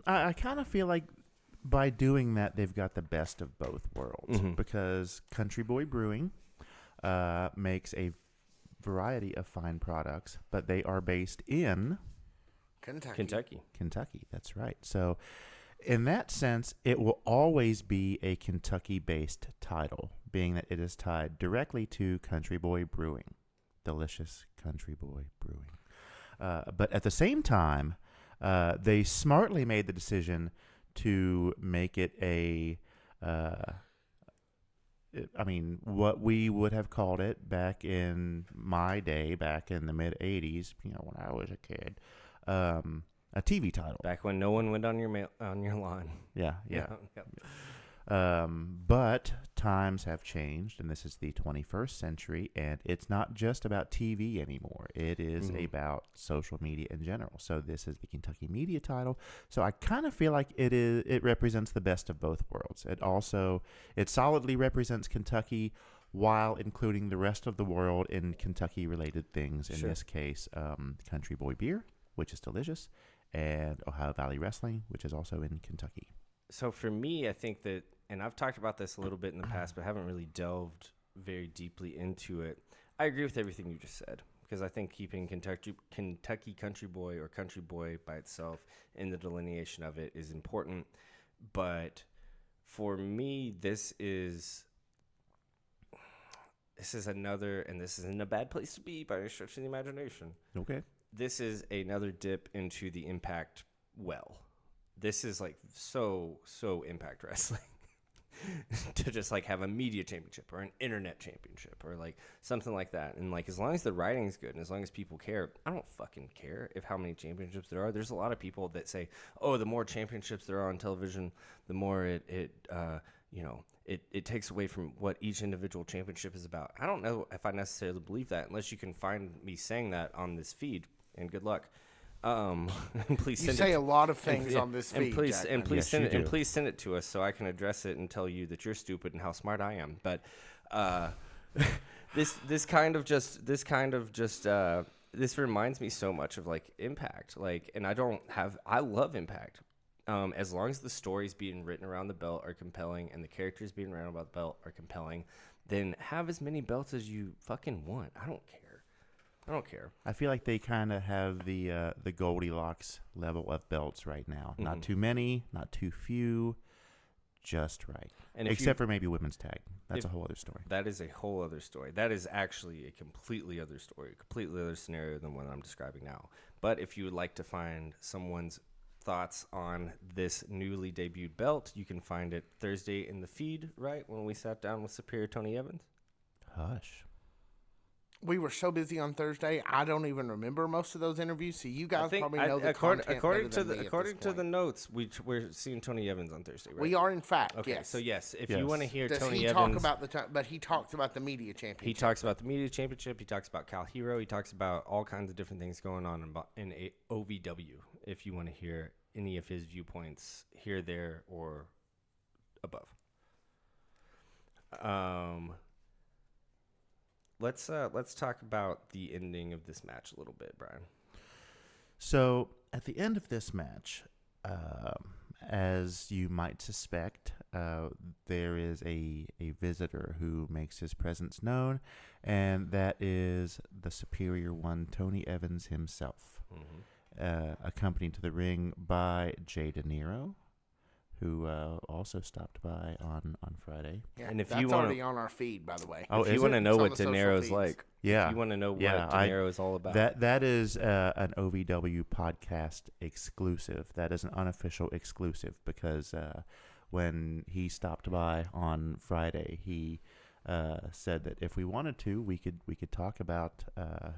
I kind of feel like by doing that, they've got the best of both worlds because Country Boy Brewing makes a variety of fine products, but they are based in Kentucky. That's right. So in that sense, it will always be a Kentucky-based title, being that it is tied directly to Country Boy Brewing. Delicious Country Boy Brewing. But at the same time, they smartly made the decision to make it what we would have called it back in my day, back in the mid-'80s, when I was a kid, a TV title. Back when no one went on your lawn. Yeah. Yep. But times have changed, and this is the 21st century, and it's not just about TV anymore. It is about social media in general. So this is the Kentucky Media title. So I kind of feel like it represents the best of both worlds. It solidly represents Kentucky while including the rest of the world in Kentucky-related things. In this case, Country Boy Beer, which is delicious, and Ohio Valley Wrestling, which is also in Kentucky. So for me, I think that, and I've talked about this a little bit in the past, but haven't really delved very deeply into it. I agree with everything you just said, because I think keeping Kentucky Country Boy or Country Boy by itself in the delineation of it is important. But for me, this is another, and this isn't a bad place to be by any stretch of the imagination. Okay. This is another dip into the Impact well. This is like so Impact Wrestling to just like have a media championship or an internet championship or like something like that. And like, as long as the writing's good and as long as people care, I don't fucking care if how many championships there are. There's a lot of people that say, oh, the more championships there are on television, the more it takes away from what each individual championship is about. I don't know if I necessarily believe that unless you can find me saying that on this feed, and good luck. Please you say a lot of things on this feed, and please send it to us so I can address it and tell you that you're stupid and how smart I am. But this reminds me so much of like Impact, and I love Impact. As long as the stories being written around the belt are compelling and the characters being written about the belt are compelling, then have as many belts as you fucking want. I don't care. I feel like they kind of have the Goldilocks level of belts right now. Not too many, not too few, just right. And except for maybe women's tag. That's a whole other story. That is a whole other story. That is actually a completely other story, a completely other scenario than what I'm describing now. But if you would like to find someone's thoughts on this newly debuted belt, you can find it Thursday in the feed, right, when we sat down with Superior Tony Evans. Hush. We were so busy on Thursday, I don't even remember most of those interviews. So you guys probably know the according content to the notes, we're seeing Tony Evans on Thursday, right? We are, in fact. Okay, yes. so yes, if you want to hear Does Tony he Evans, talk about but he talks about the media championship. He talks about the media championship. He talks about Cal Hero. He talks about all kinds of different things going on in OVW. If you want to hear any of his viewpoints here, there, or above. Let's talk about the ending of this match a little bit, Brian. So at the end of this match, as you might suspect, there is a visitor who makes his presence known, and that is the Superior One, Tony Evans himself, accompanied to the ring by Jay De Niro, who also stopped by on Friday. Yeah, And if that's you wanna- already on our feed, by the way. Oh, if is you want to it? know It's on what the De social Niro's feeds. like, Yeah. if you want to know Yeah, what De Niro is all about. That is an OVW podcast exclusive. That is an unofficial exclusive because when he stopped by on Friday, he said that if we wanted to, we could talk about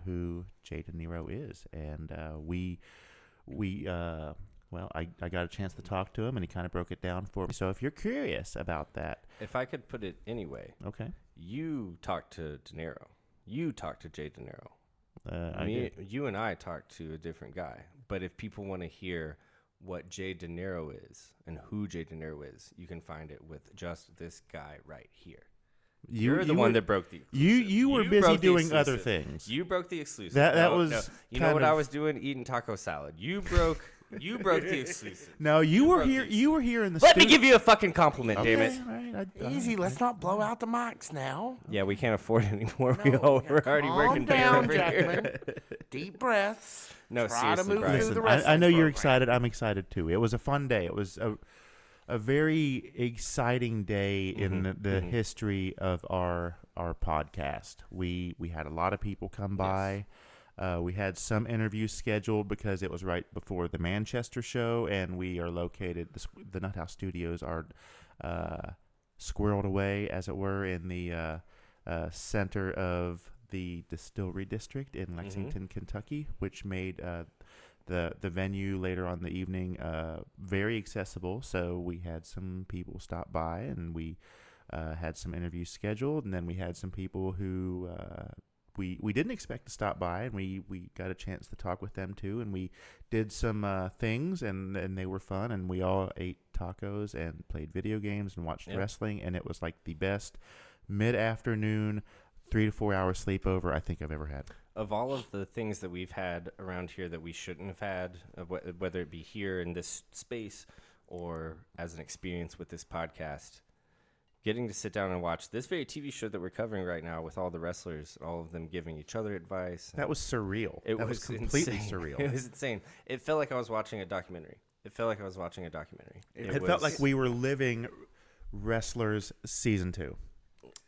who Jay De Niro is, and I got a chance to talk to him, and he kind of broke it down for me. So if you're curious about that, If I could put it anyway, okay, you talked to De Niro. You talked to Jay De Niro. I did. You and I talked to a different guy. But if people want to hear what Jay De Niro is and who Jay De Niro is, you can find it with just this guy right here. You're the one that broke the exclusive. You were busy broke the doing other exclusive. things. You broke the exclusive. That No, was no. You kind know what I of- was doing? Eating taco salad. You broke the exclusive. No, you were broke here. these. You were here in the. Let me give you a fucking compliment, damn it. Easy, let's not blow out the mics now. Yeah, we can't afford it anymore. No, We're already calm working down, over here. Jackman. Deep breaths. No, Try to seriously, move Brian. through the Listen, rest I of know the you're program. excited. I'm excited too. It was a fun day. It was a very exciting day in the history of our podcast. We had a lot of people come by. We had some interviews scheduled because it was right before the Manchester show, and we are located. The Nut House Studios are squirreled away, as it were, in the center of the Distillery District in Lexington, Kentucky, which made the venue later on in the evening very accessible. So we had some people stop by, and we had some interviews scheduled, and then we had some people who we didn't expect to stop by, and we got a chance to talk with them too, and we did some things, and they were fun, and we all ate tacos and played video games and watched wrestling, and it was like the best mid-afternoon 3 to 4 hour sleepover I think I've ever had. Of all of the things that we've had around here that we shouldn't have had, whether it be here in this space or as an experience with this podcast, getting to sit down and watch this very TV show that we're covering right now with all the wrestlers, all of them giving each other advice. That was surreal. That was completely insane. surreal. It was insane. It felt like I was watching a documentary. It felt It felt like we were living Wrestlers Season 2.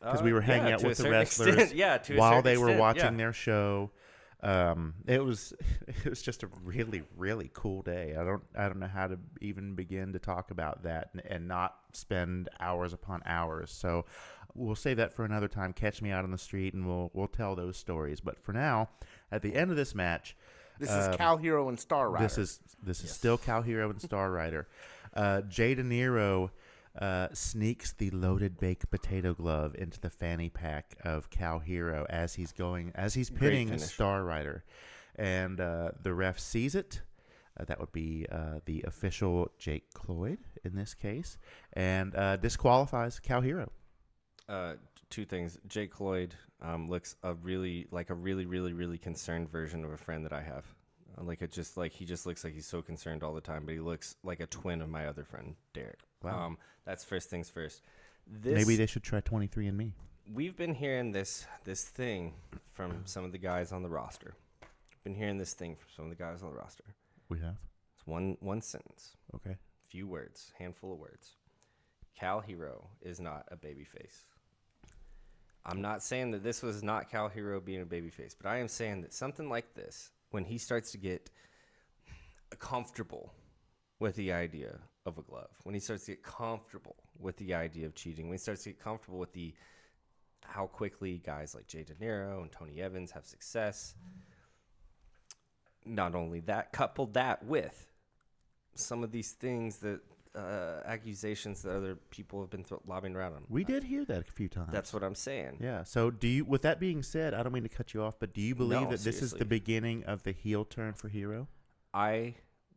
Because we were hanging out with the wrestlers while they were watching their show. It was just a really, really cool day. I don't know how to even begin to talk about that and not spend hours upon hours. So we'll save that for another time. Catch me out on the street, and we'll tell those stories. But for now, at the end of this match, This is Cal Hero and Star Rider. This is still Cal Hero and Star Rider. Jay De Niro sneaks the loaded baked potato glove into the fanny pack of Cal Hero as he's pinning Star Rider, and the ref sees it. That would be the official Jake Cloyd in this case, and disqualifies Cal Hero. Two things. Jake Cloyd looks a really concerned version of a friend that I have. He just looks like he's so concerned all the time, but he looks like a twin of my other friend, Derek. Wow. That's first things first. Maybe they should try 23andMe. We've been hearing this thing from some of the guys on the roster. We have. It's one sentence. Okay. Few words, handful of words. Cal Hero is not a babyface. I'm not saying that this was not Cal Hero being a babyface, but I am saying that something like this, when he starts to get comfortable with the idea of a glove, when he starts to get comfortable with the idea of cheating, when he starts to get comfortable with how quickly guys like Jay De Niro and Tony Evans have success, not only that, coupled that with some of these things that accusations that other people have been lobbing around on. We did hear that a few times. That's what I'm saying. Yeah. So with that being said, I don't mean to cut you off, but do you believe that this is the beginning of the heel turn for Hero? I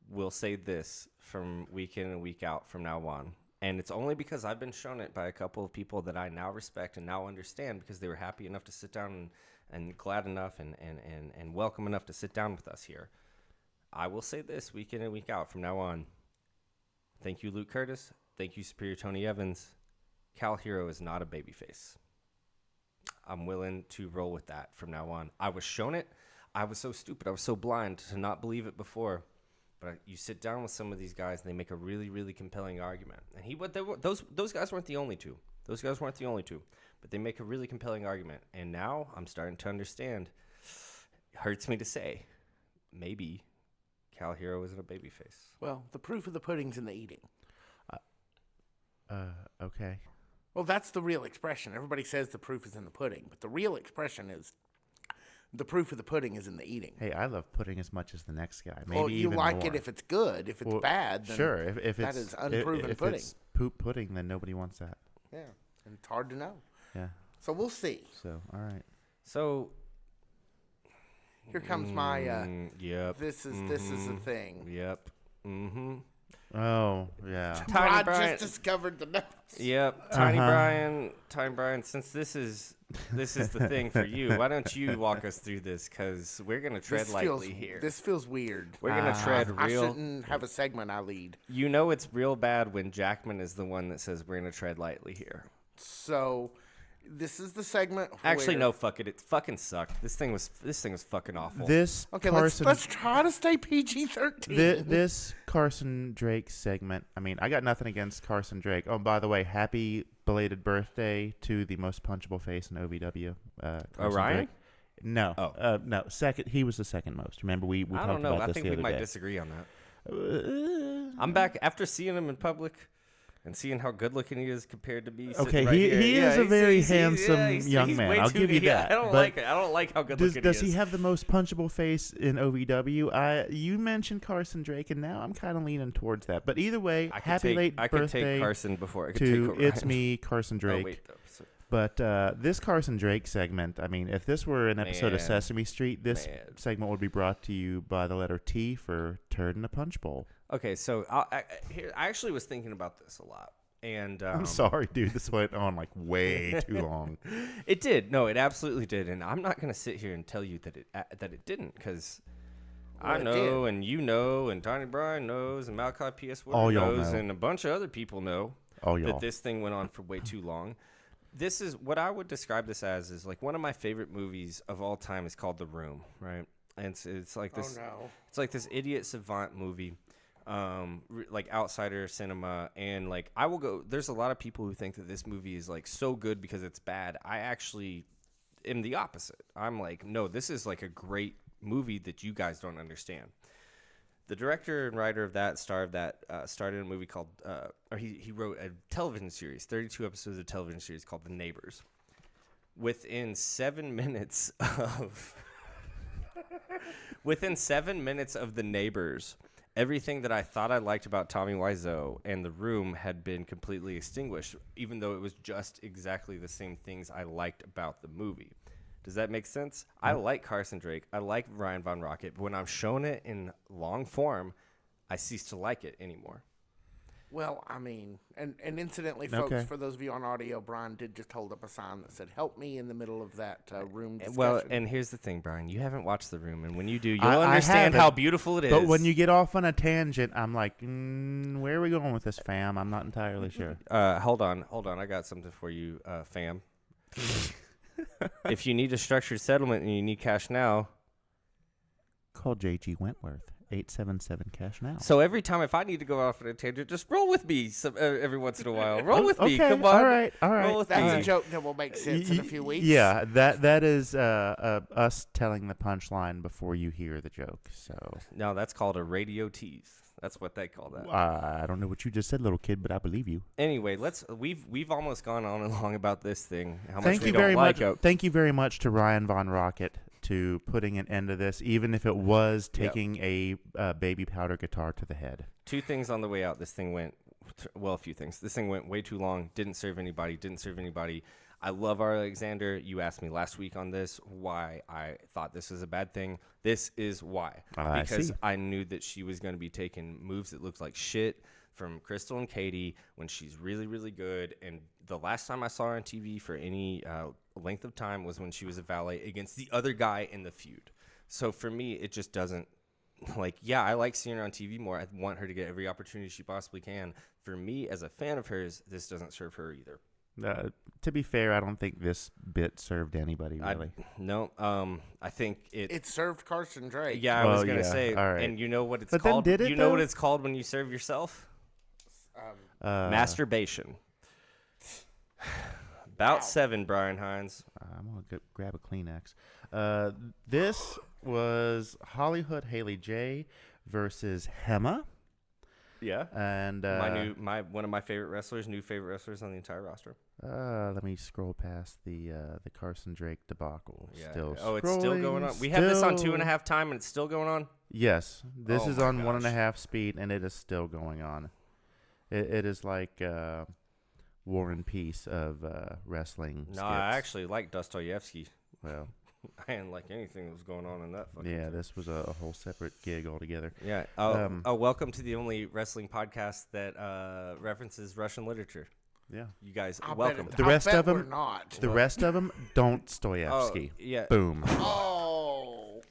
will say this from week in and week out from now on. And it's only because I've been shown it by a couple of people that I now respect and now understand, because they were happy enough to sit down and glad enough and welcome enough to sit down with us here. I will say this week in and week out from now on. Thank you, Luke Curtis. Thank you, Superior Tony Evans. Cal Hero is not a babyface. I'm willing to roll with that from now on. I was shown it. I was so stupid. I was so blind to not believe it before. But you sit down with some of these guys, and they make a really, really compelling argument. And those guys weren't the only two. Those guys weren't the only two. But they make a really compelling argument. And now I'm starting to understand. It hurts me to say, maybe Cal Hero isn't a babyface. Well, the proof of the pudding's in the eating. Okay. Well, that's the real expression. Everybody says the proof is in the pudding, but the real expression is the proof of the pudding is in the eating. Hey, I love pudding as much as the next guy. Maybe well, you even like more. it if it's good. If it's bad, then sure. If that it's is unproven if pudding. it's poop pudding, then nobody wants that. Yeah, and it's hard to know. Yeah. So we'll see. So all right. So here comes my. Yep. This is a thing. Yep. Mm-hmm. Oh yeah. I Bryant. just discovered the notes. Yep. Tiny Brian. Since this is the thing for you, why don't you walk us through this? Because we're gonna tread lightly here. This feels weird. We're gonna tread I real. shouldn't have a segment I lead. You know it's real bad when Jackman is the one that says we're gonna tread lightly here. So, this is the segment. Actually, where... no. Fuck it. It fucking sucked. This thing was fucking awful. Okay, let's try to stay PG-13. This Carson Drake segment. I mean, I got nothing against Carson Drake. Oh, by the way, happy belated birthday to the most punchable face in OVW. Ryan? Drake. No. Oh. No. Second. He was the second most. Remember, we I talked don't know. about I this think the we other might day. disagree on that. I'm back after seeing him in public. And seeing how good looking he is compared to me. Okay, right here. he is a very handsome young he's man. way I'll too- give you yeah, that. I don't But like it. I don't like how good looking does he he is. have the most punchable face in OVW? You mentioned Carson Drake, and now I'm kind of leaning towards that. But either way, happy late I could birthday take Carson before I could to take It's Orion. Me, Carson Drake. Oh, wait, though. But this Carson Drake segment, I mean, if this were an episode of Man. Sesame Street, this Man. segment would be brought to you by the letter T for Turd in a Punch Bowl. Okay, so I actually was thinking about this a lot. And I'm sorry, dude. This went on like way too long. It did. No, it absolutely did. And I'm not going to sit here and tell you that it didn't, because I know, and you know, and Tyni Brian knows, and Malachi P.S. Woodard knows, and a bunch of other people know that this thing went on for way too long. This is what I would describe this as is like one of my favorite movies of all time is called The Room, right? And it's like this. Oh no! It's like this idiot savant movie. Like outsider cinema, and like I will go. There's a lot of people who think that this movie is like so good because it's bad. I actually am the opposite. I'm like, no, this is like a great movie that you guys don't understand. The director and writer of that, star of that, started a movie called, or he wrote a television series, 32 episodes of a television series called The Neighbors. Within 7 minutes of The Neighbors, everything that I thought I liked about Tommy Wiseau and The Room had been completely extinguished, even though it was just exactly the same things I liked about the movie. Does that make sense? I like Carson Drake. I like Ryan Von Rocket. But when I'm shown it in long form, I cease to like it anymore. Well, I mean, and incidentally, folks, for those of you on audio, Brian did just hold up a sign that said, "Help me" in the middle of that room discussion. Well, and here's the thing, Brian. You haven't watched The Room, and when you do, you'll understand how beautiful it is. But when you get off on a tangent, I'm like, where are we going with this, fam? I'm not entirely sure. Hold on. I got something for you, fam. If you need a structured settlement and you need cash now, call J.G. Wentworth. 877 cash now. So every time if I need to go off on a tangent, just roll with me every once in a while. Roll with me. Come on. All right. Roll with That's me. a joke that will make sense in a few weeks. Yeah, that is us telling the punchline before you hear the joke. So No, that's called a radio tease. That's what they call that. I don't know what you just said, little kid, but I believe you. Anyway, we've almost gone on and long about this thing. How Thank much you we very don't like much. it. Thank you very much to Ryan Von Rocket to putting an end to this, even if it was taking a baby powder guitar to the head. Two things on the way out. This thing went, well, a few things. This thing went way too long. Didn't serve anybody. I love Alexander. You asked me last week on this why I thought this was a bad thing. This is why. Because I knew that she was going to be taking moves that looked like shit from Crystal and Katie when she's really, really good. And the last time I saw her on TV for any length of time was when she was a valet against the other guy in the feud. So for me, it just doesn't, I like seeing her on TV more. I want her to get every opportunity she possibly can. For me, as a fan of hers, this doesn't serve her either. To be fair, I don't think this bit served anybody really. No. I think It served Carson Drake. Yeah, I was gonna say. All right. And you know what it's But called? then did it, you know what though? it's called when you serve yourself? Masturbation. About 7, Brian Hines. I'm going to grab a Kleenex. This was Hollywood Haley J versus Hema. Yeah. And one of my favorite wrestlers, new favorite wrestlers on the entire roster. let me scroll past the Carson Drake debacle. Yeah. Still It's still going on. scrolling, We have this on still- 2.5 time, and it's still going on. Yes, this Oh is my on gosh. 1.5 speed, and it is still going on. It is like War and Peace of wrestling. No, skits. I actually like Dostoevsky. Well, I didn't like anything that was going on in that fucking yeah, thing. this was a whole separate gig altogether. Yeah. Welcome to the only wrestling podcast that references Russian literature. Yeah. You guys, I bet welcome. it- The I rest bet of we're them- not. The rest of them don't Stoyevsky. yeah. Boom. Oh.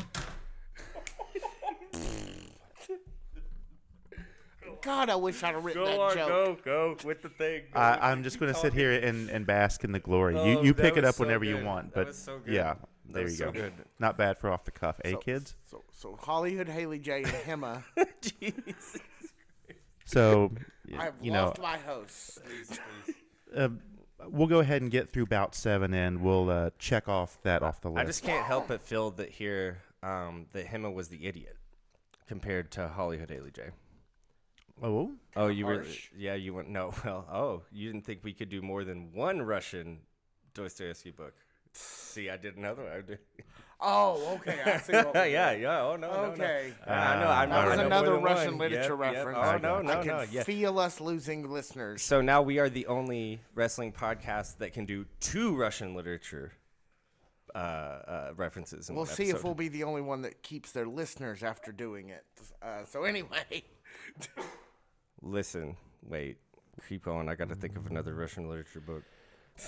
God, I wish I'd have written that joke. go with the thing. I'm just going to sit here and bask in the glory. Oh, You that pick it was up so whenever you good. want. That But was so good. yeah, That there was you so go. good. Not bad for off the cuff, kids? So Hollywood Haley J and Hema. Jesus. So, I've you know, lost my host. we'll go ahead and get through bout 7, and we'll check off that off the list. I just can't help but feel that here that Hema was the idiot compared to Hollywood Haley J. Oh, Oh, you were harsh. yeah. You went no. Well, you didn't think we could do more than one Russian Dostoevsky book. See, I did another one. I did. Oh, okay. I see what we're yeah. doing. Oh no. Okay. No. I know. I'm That was I know another more than Russian one. literature Yep, yep. reference. Oh no. I can Yeah. feel us losing listeners. So now we are the only wrestling podcast that can do 2 Russian literature references. In We'll one see if episode. we'll be the only one that keeps their listeners after doing it. So anyway, Listen, wait, keep going. I got to think of another Russian literature book.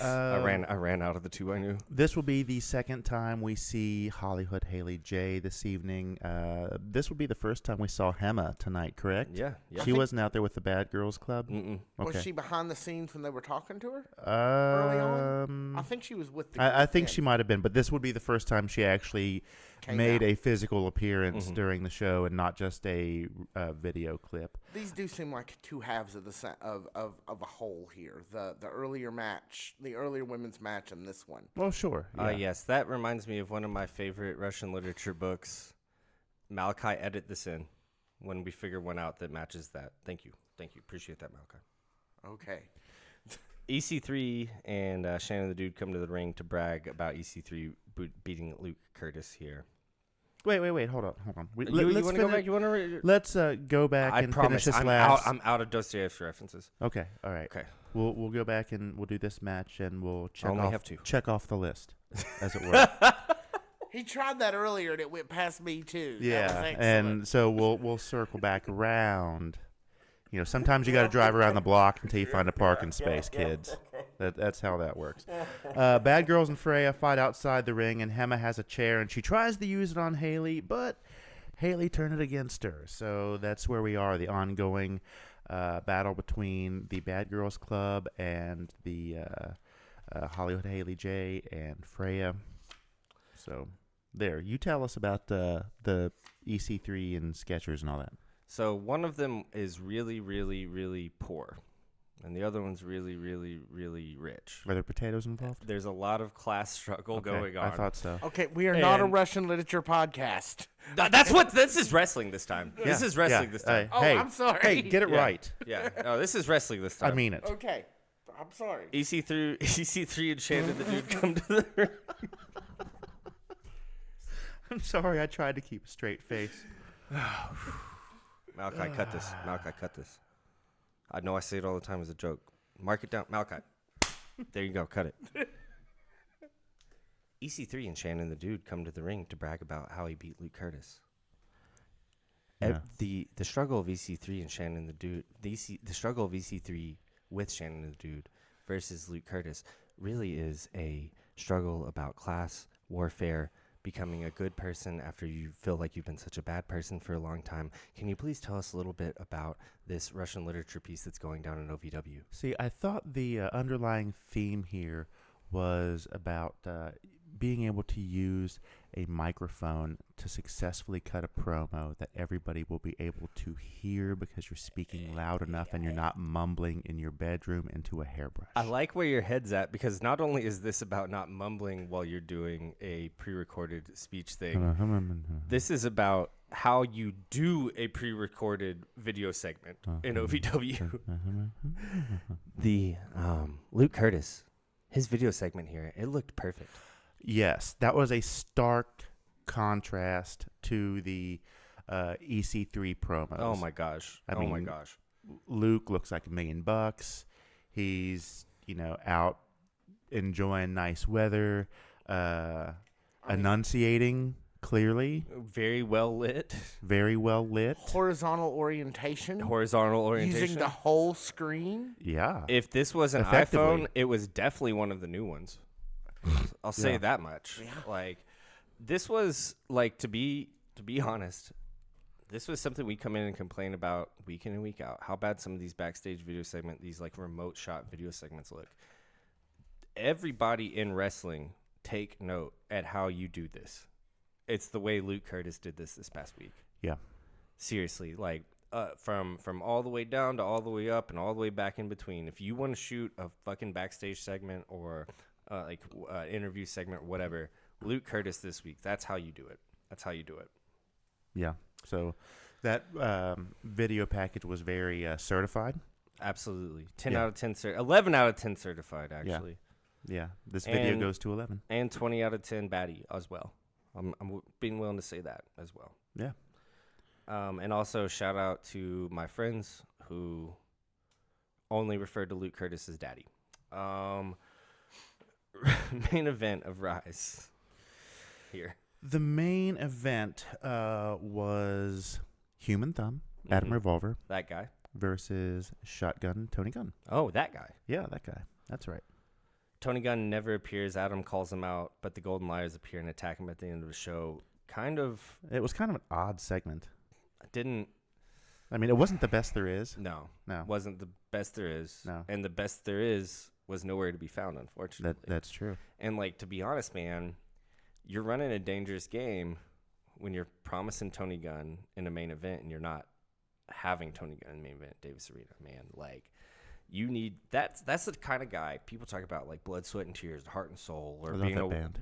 I ran out of the 2 I knew. this will be the second time we see Hollywood Haley J this evening. This will be the first time we saw Hema tonight, correct? Yeah. She wasn't out there with the Bad Girls Club? Mm-mm. Okay. was she behind the scenes when they were talking to her early on? I think she was with the. I think group she might have been, but this would be the first time she actually Came made out. a physical appearance Mhm. during the show and not just a video clip. These do seem like 2 halves of the of a whole here. The earlier match, the earlier women's match, and this one. Well, sure. Yeah. Yes, that reminds me of one of my favorite Russian literature books. Malachi, edit this in when we figure one out that matches that. Thank you. Appreciate that, Malachi. Okay. EC3 and Shannon the Dude come to the ring to brag about EC3 beating Luke Curtis here. Wait. Hold on. You want to go back? You want to? Let's go back I and promise. finish this I'm last. out of Dostoevsky references. Okay. All right. Okay. We'll go back and we'll do this match and we'll check Only off have 2. check off the list, as it were. He tried that earlier and it went past me too. That was Yeah, excellent. and so we'll circle back around. You know, sometimes you got to drive around the block until you find a parking space, kids. That's how that works. Bad Girls and Freya fight outside the ring, and Hema has a chair, and she tries to use it on Haley, but Haley turned it against her. So that's where we are, the ongoing battle between the Bad Girls Club and the Hollywood Haley J and Freya. So there, you tell us about the EC3 and Skechers and all that. So one of them is really, really, really poor, and the other one's really, really, really rich. Are there potatoes involved? There's a lot of class struggle Okay, going on. I thought so. Okay, we are not a And- Russian literature podcast. That's what this is wrestling this time. This is wrestling this time. Oh, hey, I'm sorry. Hey, get it Yeah. right. Yeah. No, this is wrestling this time. I mean it. Okay, I'm sorry. EC3 and Shannon the Dude come to the ring. I'm sorry. I tried to keep a straight face. Malachi, cut this. Malachi, cut this. I know I say it all the time as a joke. Mark it down. Malachi. There you go. Cut it. EC3 and Shannon the Dude come to the ring to brag about how he beat Luke Curtis. Yeah. The struggle of EC3 and Shannon the Dude, the struggle of EC3 with Shannon the Dude versus Luke Curtis really is a struggle about class warfare becoming a good person after you feel like you've been such a bad person for a long time. Can you please tell us a little bit about this Russian literature piece that's going down in OVW? See, I thought the underlying theme here was about being able to use a microphone to successfully cut a promo that everybody will be able to hear because you're speaking loud enough and you're not mumbling in your bedroom into a hairbrush. I like where your head's at, because not only is this about not mumbling while you're doing a pre-recorded speech thing, this is about how you do a pre-recorded video segment in OVW. The Luke Curtis, his video segment here, it looked perfect. Yes, that was a stark contrast to the EC3 promos. Oh my gosh. I mean, Luke looks like $1 million. He's, out enjoying nice weather, enunciating clearly. Very well lit. Very well lit. Horizontal orientation. Using the whole screen. Yeah. If this was an iPhone, it was definitely one of the new ones. I'll say that much. Yeah. Like, this was like, to be honest, this was something we come in and complain about week in and week out. How bad some of these backstage video segments, these like remote shot video segments look. Everybody in wrestling, take note at how you do this. It's the way Luke Curtis did this past week. Yeah. Seriously, like from all the way down to all the way up and all the way back in between. If you want to shoot a fucking backstage segment or interview segment, whatever, Luke Curtis this week, that's how you do it. Yeah. So that video package was very certified. Absolutely. 10 out of 10, 11 out of 10 certified, actually. Yeah. This video goes to 11. And 20 out of 10 baddie as well. I'm being willing to say that as well. Yeah. And also shout out to my friends who only referred to Luke Curtis as daddy. Main event of Rise here. The main event was Human Thumb, Adam Revolver. That guy. Versus Shotgun Tony Gunn. Oh, that guy. Yeah, that guy. That's right. Tony Gunn never appears. Adam calls him out, but the Golden Liars appear and attack him at the end of the show. It was kind of an odd segment. It wasn't the best there is. No. No. Wasn't the best there is. No. And the best there is was nowhere to be found, unfortunately. That's true. And, like, to be honest, man, you're running a dangerous game when you're promising Tony Gunn in a main event and you're not having Tony Gunn in the main event, Davis Arena, man. Like, you need that's the kind of guy people talk about, like Blood, Sweat, and Tears, Heart and Soul, or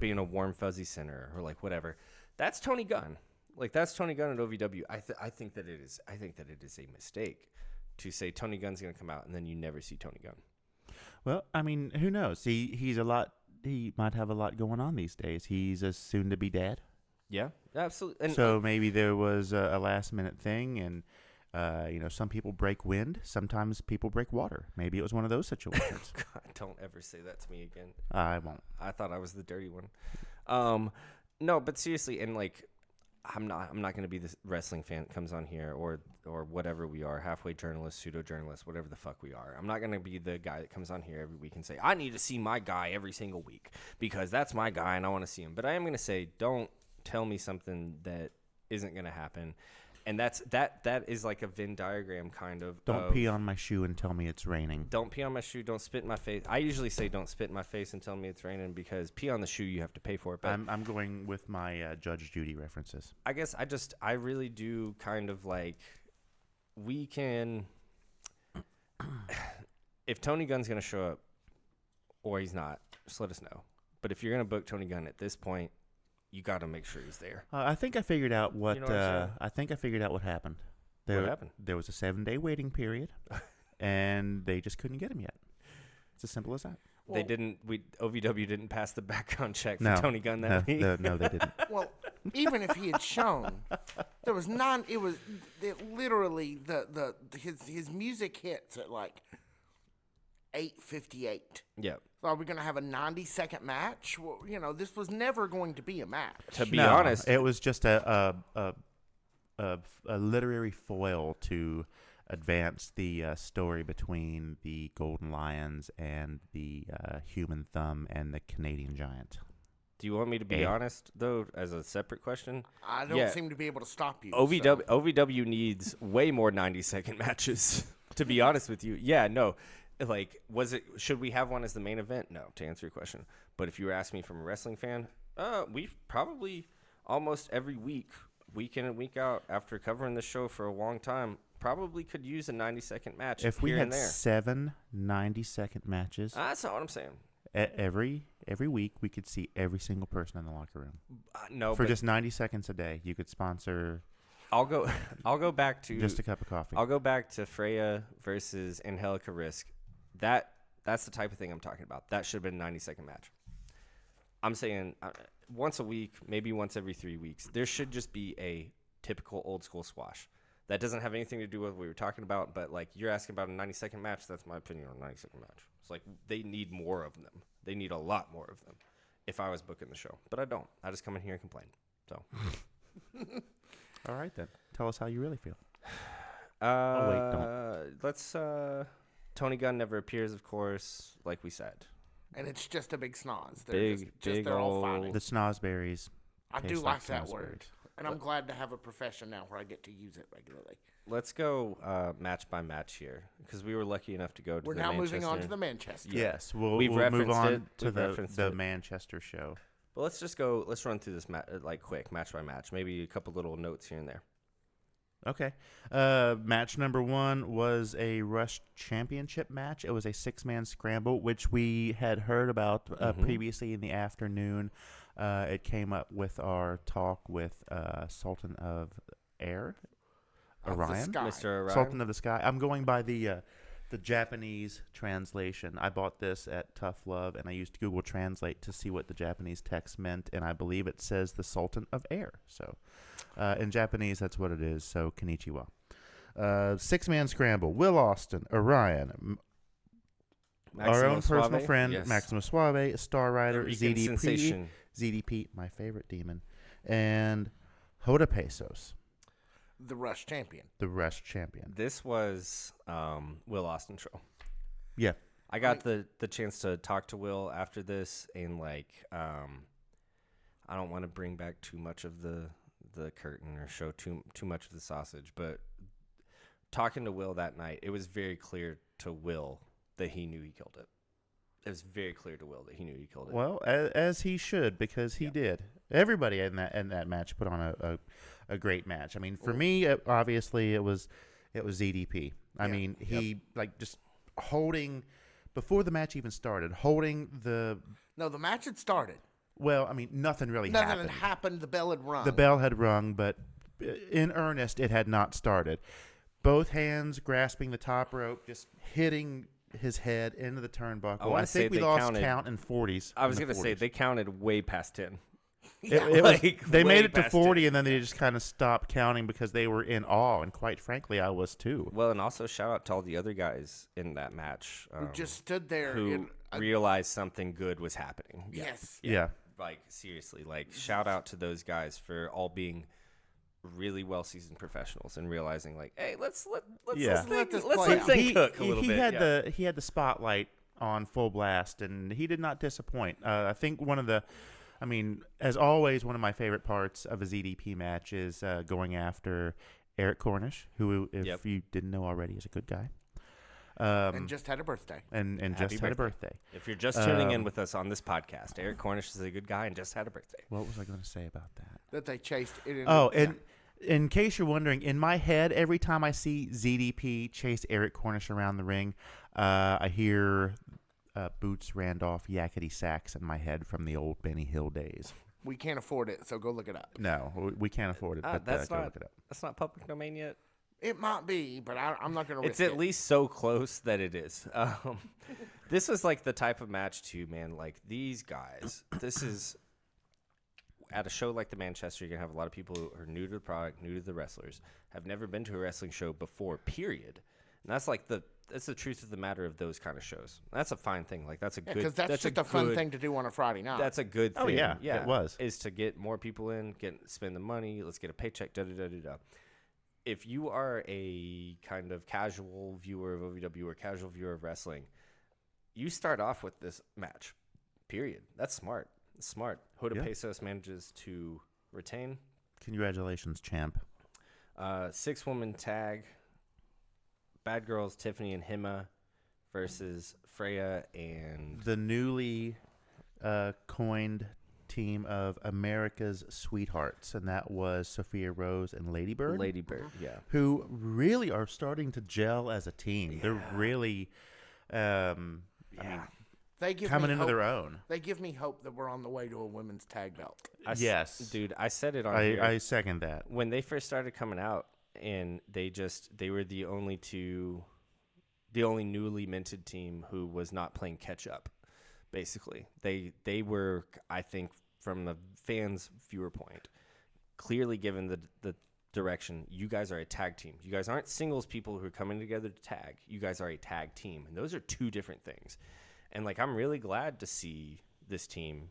being a warm fuzzy center, or like whatever. That's Tony Gunn. Like, that's Tony Gunn at OVW. I think that it is a mistake to say Tony Gunn's going to come out and then you never see Tony Gunn. Well, who knows? He might have a lot going on these days. He's a soon-to-be dad. Yeah, absolutely. And so maybe there was a last-minute thing, and some people break wind. Sometimes people break water. Maybe it was one of those situations. God, don't ever say that to me again. I won't. I thought I was the dirty one. No, but seriously, and like, I'm not going to be the wrestling fan that comes on here or whatever we are, halfway journalist, pseudo journalist, whatever the fuck we are. I'm not going to be the guy that comes on here every week and say, I need to see my guy every single week because that's my guy and I want to see him. But I am going to say, don't tell me something that isn't going to happen. And that is like a Venn diagram kind of. Don't pee on my shoe and tell me it's raining. Don't pee on my shoe. Don't spit in my face. I usually say don't spit in my face and tell me it's raining because pee on the shoe you have to pay for it. But I'm going with my Judge Judy references. I guess I really do kind of like, we can, if Tony Gunn's going to show up or he's not, just let us know. But if you're going to book Tony Gunn at this point, you got to make sure he's there. I think I figured out what. You know what I think I figured out what happened. What happened? There was a 7-day waiting period, and they just couldn't get him yet. It's as simple as that. Well, OVW didn't pass the background check for Tony Gunn that week. No, they didn't. Well, even if he had shown, there was none. It was literally his music hits at like 8:58. Yeah. So are we going to have a 90-second match? Well, this was never going to be a match. To be honest, it was just a literary foil to advance the story between the Golden Lions and the Human Thumb and the Canadian Giant. Do you want me to be honest, though, as a separate question? I don't seem to be able to stop you. OVW needs way more 90-second matches, to be honest with you. Yeah, no. Like, should we have one as the main event? No, to answer your question. But if you were asking me from a wrestling fan, we probably almost every week in and week out, after covering the show for a long time, probably could use a 90-second match. If we here had and there. 7 90-second matches, That's not what I'm saying. every week, we could see every single person in the locker room. No, for just 90 seconds a day, you could sponsor. I'll go back to just a cup of coffee. I'll go back to Freya versus Angelica Risk. That's the type of thing I'm talking about. That should have been a 90-second match. I'm saying once a week, maybe once every 3 weeks. There should just be a typical old school squash. That doesn't have anything to do with what we were talking about, but like you're asking about a 90-second match, that's my opinion on a 90-second match. It's like they need more of them. They need a lot more of them if I was booking the show. But I don't. I just come in here and complain. So. All right, then. Tell us how you really feel. Let's Tony Gunn never appears, of course, like we said. And it's just a big snoz. They're all fighting. The snozberries. I do like that word. And I'm glad to have a profession now where I get to use it regularly. Let's go match by match here because we were lucky enough to go to We're the now Manchester. moving on to the Manchester. Yes, we'll referenced move on it. to the Manchester show. But let's run through this quick, match by match. Maybe a couple little notes here and there. Okay. Match number 1 was a Rush Championship match. It was a 6-man scramble, which we had heard about previously in the afternoon. It came up with our talk with Sultan of Air, Orion. Mr. Orion. Sultan of the Sky. I'm going by the Japanese translation. I bought this at Tough Love, and I used Google Translate to see what the Japanese text meant, and I believe it says the Sultan of Air. So in Japanese, that's what it is. So konnichiwa. 6-man scramble. Will Austin, Orion, our own personal friend, yes. Maximo Suave, Star Rider, ZDP, my favorite demon, and Hoda Pesos. The Rush champion. This was Will Austin show. Yeah. I got the chance to talk to Will after this, and I don't want to bring back too much of the curtain or show too much of the sausage, but talking to Will that night, it was very clear to Will that he knew he killed it. It was very clear to Will that he knew he killed it. Well, as he should, because he did. Everybody in that match put on a great match. I mean, for me, obviously it was ZDP. I mean, he just holding before the match even started, holding the. No, the match had started. Well, I mean, nothing had happened. The bell had rung. The bell had rung, but in earnest, it had not started. Both hands grasping the top rope, just hitting his head into the turnbuckle. I think we lost count in 40s. I was going to say they counted way past 10. They made it to 40, and then they just kind of stopped counting because they were in awe, and quite frankly, I was too. Well, and also shout out to all the other guys in that match who just stood there, who realized something good was happening. Yes, yeah. Seriously, shout out to those guys for all being really well-seasoned professionals and realizing, hey, let's let this thing cook a little bit. He had the spotlight on full blast, and he did not disappoint. I think as always, one of my favorite parts of a ZDP match is going after Eric Cornish, who, if you didn't know already, is a good guy. And just had a birthday. And just had a birthday. If you're just tuning in with us on this podcast, Eric Cornish is a good guy and just had a birthday. What was I going to say about that? That they chased it. In case you're wondering, in my head, every time I see ZDP chase Eric Cornish around the ring, I hear Boots Randolph yakety sax in my head from the old Benny Hill days. We can't afford it, so go look it up. No, we can't afford it, but go look it up. That's not public domain yet? It might be, but I'm not going to risk it. It's at least so close that it is. This was the type of match, too, man. These guys, this is... At a show like the Manchester, you're going to have a lot of people who are new to the product, new to the wrestlers, have never been to a wrestling show before, period. And that's that's the truth of the matter of those kind of shows. That's a fine thing. That's a good... Because that's just a fun thing to do on a Friday night. That's a good thing. Oh, yeah, it was. Is to get more people in, spend the money, let's get a paycheck, da-da-da-da-da. If you are a kind of casual viewer of OVW or casual viewer of wrestling, you start off with this match, period. That's smart. Smart. Hoda Yeah. Pesos manages to retain. Congratulations, champ. 6-woman tag. Bad Girls, Tiffany and Hima versus Freya and The newly coined team of America's Sweethearts, and that was Sophia Rose and Lady Bird. Lady Bird. Yeah. Who really are starting to gel as a team. Yeah. They're really, I mean, They give coming me into hope. their own. They give me hope that we're on the way to a women's tag belt. Yes. Dude, I said it on here. I second that. When they first started coming out, and they were the only newly minted team who was not playing catch up. Basically, they were, I think, from the fans' viewer point, clearly given the direction. You guys are a tag team. You guys aren't singles people who are coming together to tag. You guys are a tag team, and those are two different things. And like, I'm really glad to see this team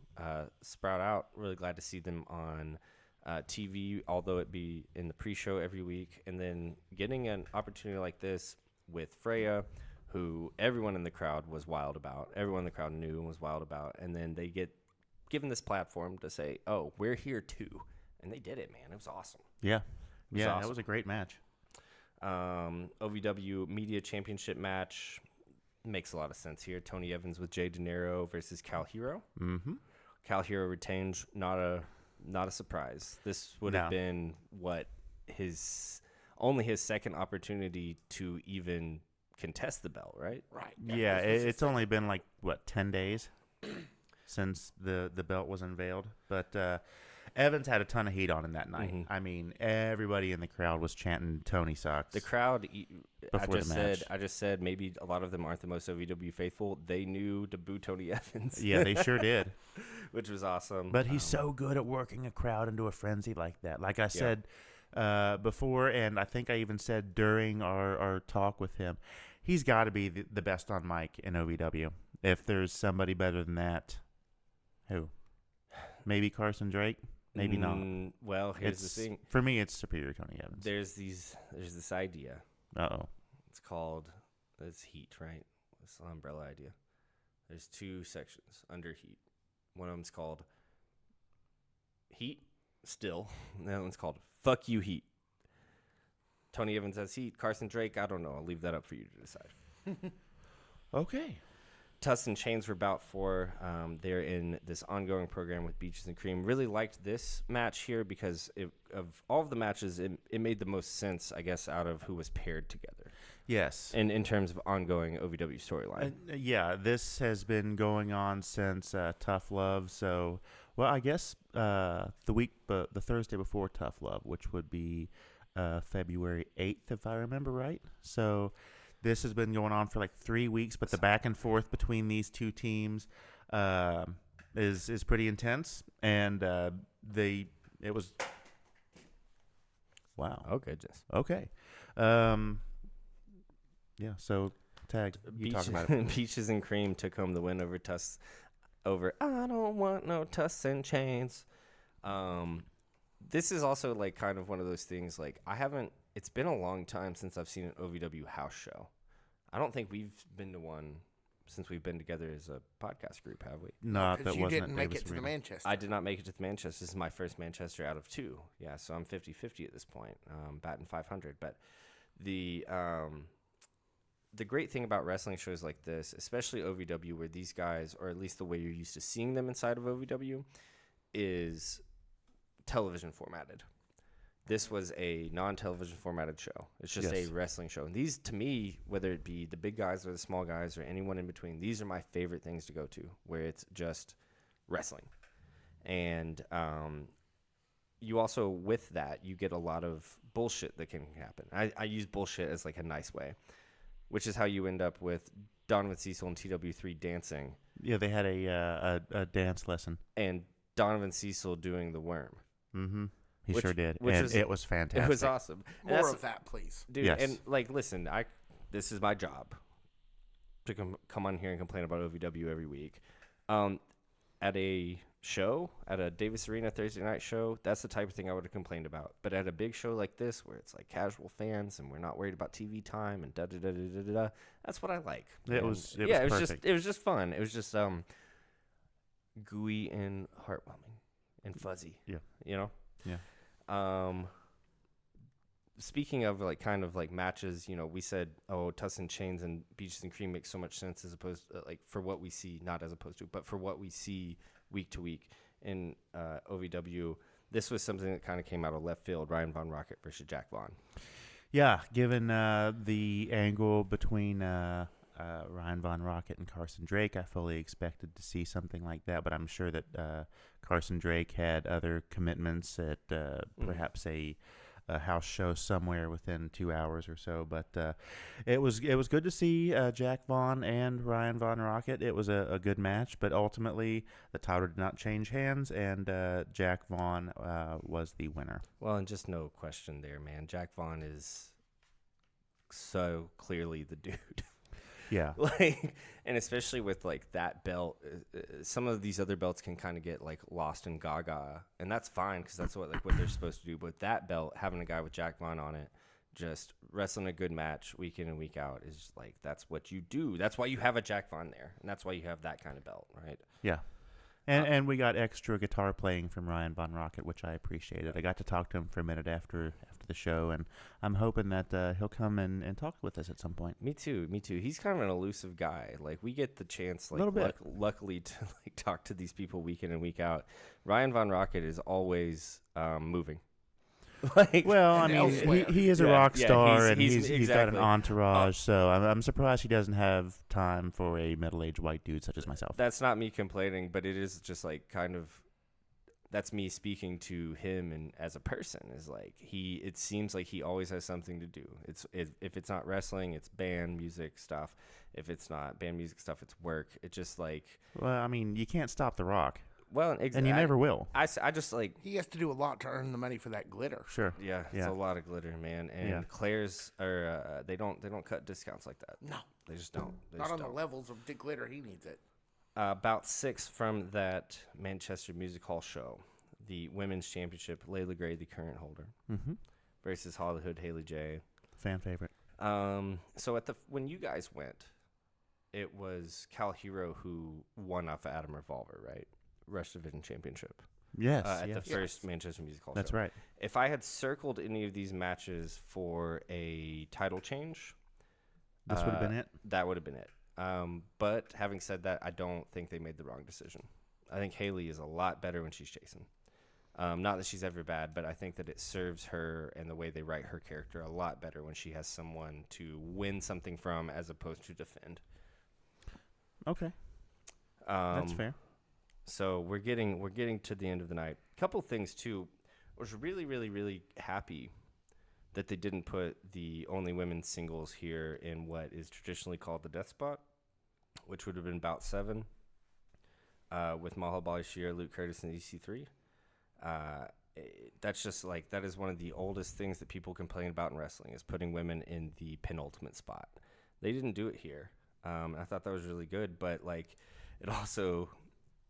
sprout out. Really glad to see them on TV, although it be in the pre-show every week, and then getting an opportunity like this with Freya, who everyone in the crowd was wild about. Everyone in the crowd knew and was wild about. And then they get given this platform to say, oh, we're here too. And they did it, man. It was awesome. Yeah. Yeah, awesome. that was a great match. OVW Media Championship match makes a lot of sense here. Tony Evans with Jay De Niro versus Cal Hero. Mm-hmm. Cal Hero retains, not a surprise. This would have been his second opportunity to even contest the belt, right? Right. Yeah, it's only been like, 10 days since the belt was unveiled. But Evans had a ton of heat on him that night. Mm-hmm. I mean, everybody in the crowd was chanting Tony sucks. The crowd, Before the match. I just said maybe a lot of them aren't the most OVW faithful. They knew to boo Tony Evans. Yeah, they sure did. Which was awesome. But he's so good at working a crowd into a frenzy like that. Like I said before, and I think I even said during our talk with him, he's got to be the best on mic in OVW. If there's somebody better than that, who? Maybe Carson Drake? Maybe not. Well, here's the thing. For me, it's superior Tony Evans. There's this idea. Uh-oh. It's heat, right? It's an umbrella idea. There's two sections under heat. One of them's called heat, still. And the other one's called fuck you, heat. Tony Evans has heat. Carson Drake, I don't know. I'll leave that up for you to decide. Okay. Tuss and Chains were bout for. They're in this ongoing program with Beaches and Cream. Really liked this match here because of all of the matches, it made the most sense, I guess, out of who was paired together. Yes. And in terms of ongoing OVW storyline. Yeah, this has been going on since Tough Love. So, well, I guess the Thursday before Tough Love, which would be February 8th, if I remember right. So this has been going on for like 3 weeks, but the back and forth between these two teams is pretty intense. And it was wow. Oh, goodness. Okay. Yeah, so tag, you talk about it. Peaches and Cream took home the win over Tuss. I don't want no Tuss and Chains. This is also like kind of one of those things, like it's been a long time since I've seen an OVW house show. I don't think we've been to one since we've been together as a podcast group, have we? No, that Because you wasn't didn't at make Davis it to the Arena. Manchester. I did not make it to the Manchester. This is my first Manchester out of 2. Yeah, so I'm 50-50 at this point, batting 500. But the great thing about wrestling shows like this, especially OVW, where these guys, or at least the way you're used to seeing them inside of OVW, is television formatted. This was a non-television formatted show. It's just a wrestling show. And these, to me, whether it be the big guys or the small guys or anyone in between, these are my favorite things to go to, where it's just wrestling. And you also, with that, you get a lot of bullshit that can happen. I use bullshit as like a nice way, which is how you end up with Donovan Cecil and TW3 dancing. Yeah, they had a dance lesson. And Donovan Cecil doing the worm. Mm-hmm. He sure did. And it was fantastic. It was awesome. More of that, please. Dude, yes. And like, listen, this is my job to come on here and complain about OVW every week. At a show, at a Davis Arena Thursday night show, that's the type of thing I would have complained about. But at a big show like this, where it's like casual fans and we're not worried about TV time and da-da-da-da-da-da, that's what I like. It was perfect. perfect. It was just fun. It was just gooey and heartwarming and fuzzy. Yeah. You know? Yeah. Speaking of like kind of like matches, we said, Tuss and Chains and Beaches and Cream makes so much sense as opposed to, like, for what we see, not as opposed to, but for what we see week to week in OVW. This was something that kind of came out of left field. Ryan Von Rocket versus Jack Vaughn. Yeah, given the angle between Ryan Von Rocket and Carson Drake, I fully expected to see something like that, but I'm sure that Carson Drake had other commitments at perhaps a house show somewhere within 2 hours or so. But it was good to see Jack Vaughn and Ryan Von Rocket. It was a good match, but ultimately the title did not change hands, and Jack Vaughn was the winner. Well, and just no question there, man. Jack Vaughn is so clearly the dude. Yeah. Like, and especially with like that belt, some of these other belts can kind of get like lost in gaga, and that's fine because that's what they're supposed to do. But that belt, having a guy with Jack Vaughn on it, just wrestling a good match week in and week out is like, that's what you do. That's why you have a Jack Vaughn there, and that's why you have that kind of belt, right? Yeah. And we got extra guitar playing from Ryan Von Rocket, which I appreciated. I got to talk to him for a minute after the show, and I'm hoping that he'll come and talk with us at some point. Me too. He's kind of an elusive guy. Like, we get the chance, like, Little bit. luckily to like talk to these people week in and week out. Ryan Von Rocket is always moving. Like, well, I mean, he is a rock star, and he's got an entourage, so I'm surprised he doesn't have time for a middle-aged white dude such as myself. That's not me complaining, but it is just like kind of, that's me speaking to him and as a person, is like it seems like he always has something to do. If it's not wrestling, it's band music stuff. If it's not band music stuff, it's work. It's just like, well, I mean, you can't stop The Rock. Well, and you never will. I just like, he has to do a lot to earn the money for that glitter. Sure. Yeah, it's a lot of glitter, man. And Claire's are they don't cut discounts like that. No, they just don't. Not on the levels of the glitter he needs it. About 6 from that Manchester Music Hall show, the Women's Championship, Layla Gray, the current holder, versus Hollywood Haley J. Fan favorite. So when you guys went, it was Cal Hero who won off of Adam Revolver, right? Rush Division Championship. Yes. At the first Manchester Music Hall That's show. right. If I had circled any of these matches for a title change, this would have been it? That would have been it. But having said that, I don't think they made the wrong decision. I think Haley is a lot better when she's chasing. Not that she's ever bad, but I think that it serves her and the way they write her character a lot better when she has someone to win something from as opposed to defend. Okay. That's fair. So we're getting to the end of the night. Couple things too. I was really, really, really happy that they didn't put the only women's singles here in what is traditionally called the death spot, which would have been bout 7, with Mahal Bashir, Luke Curtis, and EC3. That's just like, that is one of the oldest things that people complain about in wrestling, is putting women in the penultimate spot. They didn't do it here. I thought that was really good, but like, it also,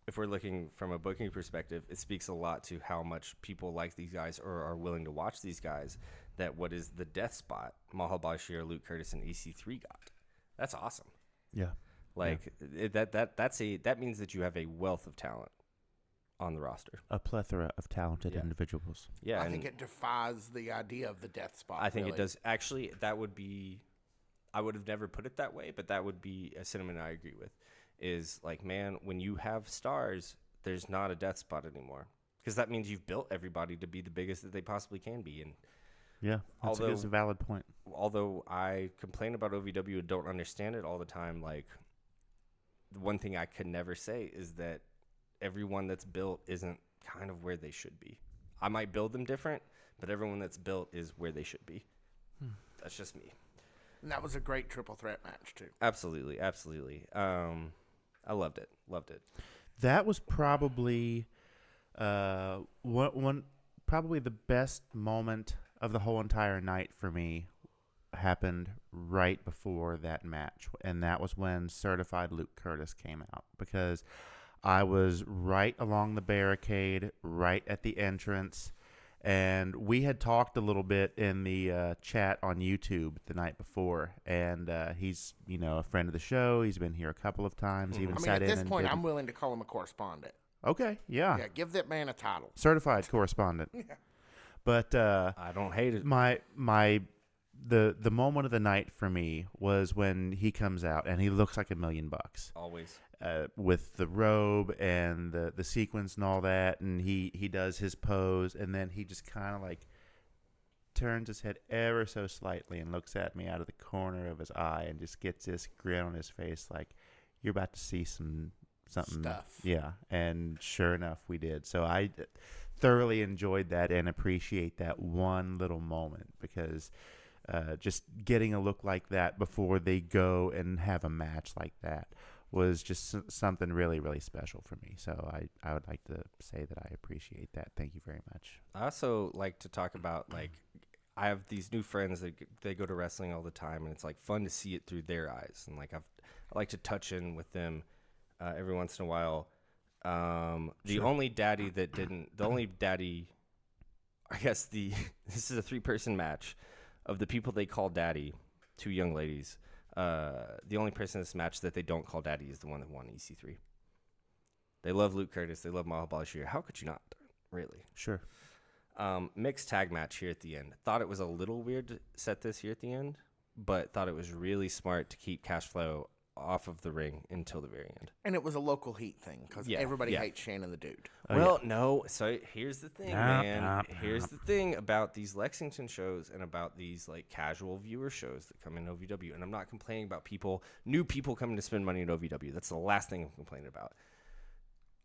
if we're looking from a booking perspective, it speaks a lot to how much people like these guys or are willing to watch these guys, that what is the death spot, Mahal Bashir, Luke Curtis, and EC3 got. That's awesome. Yeah. Like, that means that you have a wealth of talent on the roster. A plethora of talented individuals. Yeah. I think it defies the idea of the death spot. I think it does. Actually, that would be, I would have never put it that way, but that would be a sentiment I agree with. Is like, man, when you have stars, there's not a death spot anymore, because that means you've built everybody to be the biggest that they possibly can be. And yeah, that's a valid point. Although I complain about OVW and don't understand it all the time, like, the one thing I could never say is that everyone that's built isn't kind of where they should be. I might build them different, but everyone that's built is where they should be. That's just me. And that was a great triple threat match too. Absolutely. I loved it. That was probably probably the best moment of the whole entire night for me happened right before that match, and that was when Certified Luke Curtis came out, because I was right along the barricade, right at the entrance, And we had talked a little bit in the chat on YouTube the night before, and he's, a friend of the show. He's been here a couple of times. Even sat at in this and point, did- I'm willing to call him a correspondent. Okay, yeah. Yeah, give that man a title. Certified correspondent. Yeah. But I don't hate it. the moment of the night for me was when he comes out and he looks like $1 million. Always. With the robe and the sequins and all that, and he does his pose, and then he just kind of like turns his head ever so slightly and looks at me out of the corner of his eye and just gets this grin on his face like, you're about to see something Stuff. Yeah, and sure enough we did. So I thoroughly enjoyed that and appreciate that one little moment, because just getting a look like that before they go and have a match like that was just something really, really special for me. So I would like to say that I appreciate that. Thank you very much. I also like to talk about, like, I have these new friends that they go to wrestling all the time, and it's like fun to see it through their eyes. And like I like to touch in with them every once in a while. The only daddy, I guess this is a 3-person match of the people they call daddy, 2 young ladies. The only person in this match that they don't call daddy is the one that won EC3. They love Luke Curtis. They love Mahal Bashir. How could you not? Really? Sure. Mixed tag match here at the end. Thought it was a little weird to set this here at the end, but thought it was really smart to keep Cash Flow off of the ring until the very end. And it was a local heat thing, because everybody hates Shannon the Dude. No. So here's the thing, man. Here's the thing about these Lexington shows and about these like casual viewer shows that come in OVW. And I'm not complaining about new people coming to spend money at OVW. That's the last thing I'm complaining about.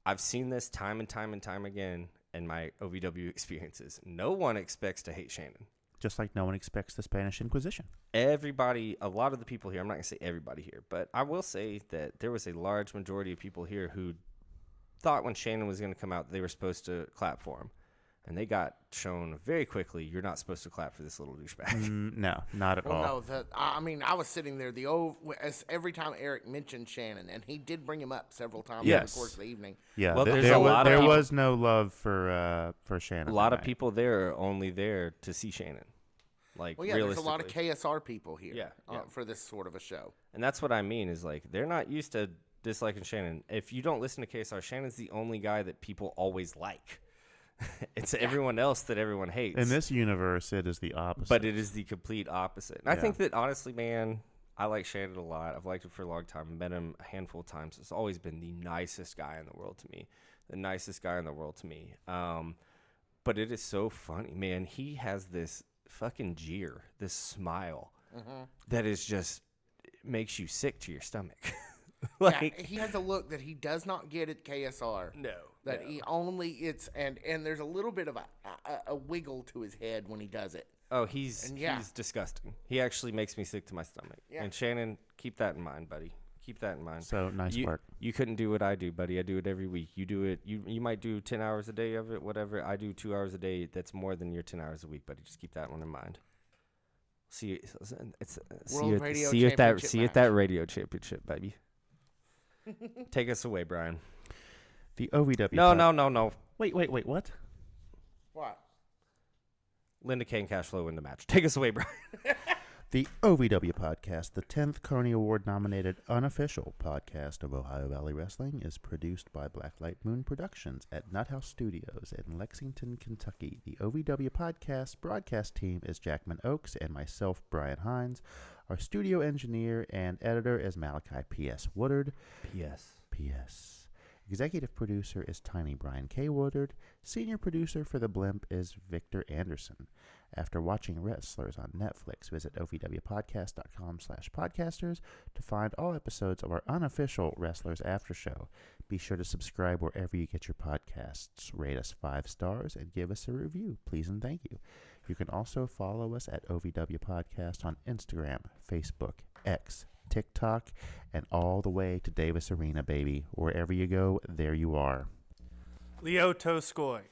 I've seen this time and time and time again in my OVW experiences. No one expects to hate Shannon. Just like no one expects the Spanish Inquisition. Everybody, a lot of the people here, I'm not going to say everybody here, but I will say that there was a large majority of people here who thought when Shannon was going to come out, they were supposed to clap for him. And they got shown very quickly, you're not supposed to clap for this little douchebag. No, not at all. No, I was sitting there every time Eric mentioned Shannon, and he did bring him up several times over the course of the evening. Yeah, well, there was no love for Shannon. A lot of people there are only there to see Shannon. Like, there's a lot of KSR people here for this sort of a show. And that's what I mean is, like, they're not used to disliking Shannon. If you don't listen to KSR, Shannon's the only guy that people always like. It's everyone else that everyone hates. In this universe, it is the opposite. But it is the complete opposite. And I think that, honestly, man, I like Shannon a lot. I've liked him for a long time. Met him a handful of times. He's always been the nicest guy in the world to me. But it is so funny, man. He has this fucking jeer, this smile that is just makes you sick to your stomach. He has a look that he does not get at KSR. He only and there's a little bit of a wiggle to his head when he does it. Oh, he's disgusting. He actually makes me sick to my stomach. Yeah. And Shannon, keep that in mind, buddy. Keep that in mind. So nice work. You couldn't do what I do, buddy. I do it every week. You do it. You might do 10 hours a day of it, whatever. I do 2 hours a day. That's more than your 10 hours a week, buddy. Just keep that one in mind. See you at that radio championship, baby. Take us away, Brian. The OVW. No. Wait. What? What? Linda Kane Cashflow win the match. Take us away, Brian. The OVW Podcast, the 10th Carney Award-nominated unofficial podcast of Ohio Valley Wrestling, is produced by Blacklight Moon Productions at Nuthouse Studios in Lexington, Kentucky. The OVW Podcast broadcast team is Jackman, Ochs, and myself, Brian Hines. Our studio engineer and editor is Malachi P.S. Woodard. P.S. Executive producer is Tyni Brian K. Woodard. Senior producer for the BLMP is Victor Anderson. After watching wrestlers on Netflix, visit ovwpodcast.com/podcasters to find all episodes of our unofficial Wrestlers After Show. Be sure to subscribe wherever you get your podcasts. Rate us 5 stars and give us a review. Please and thank you. You can also follow us at OVW Podcast on Instagram, Facebook, X, TikTok, and all the way to Davis Arena, baby. Wherever you go, there you are. Leo Toskoy.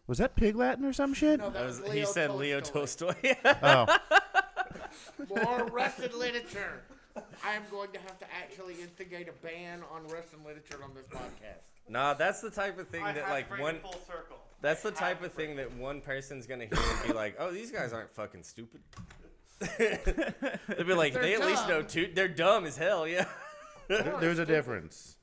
Was that Pig Latin or some shit? No, He said Leo Tolstoy. Oh. More Russian literature. I am going to have to actually instigate a ban on Russian literature on this podcast. Nah, that's the type of thing that like one. Full circle. That's the type of thing that one person's gonna hear and be like, "Oh, these guys aren't fucking stupid." They'll be like, They're "They at least dumb. know They're dumb as hell." Yeah. There's a difference.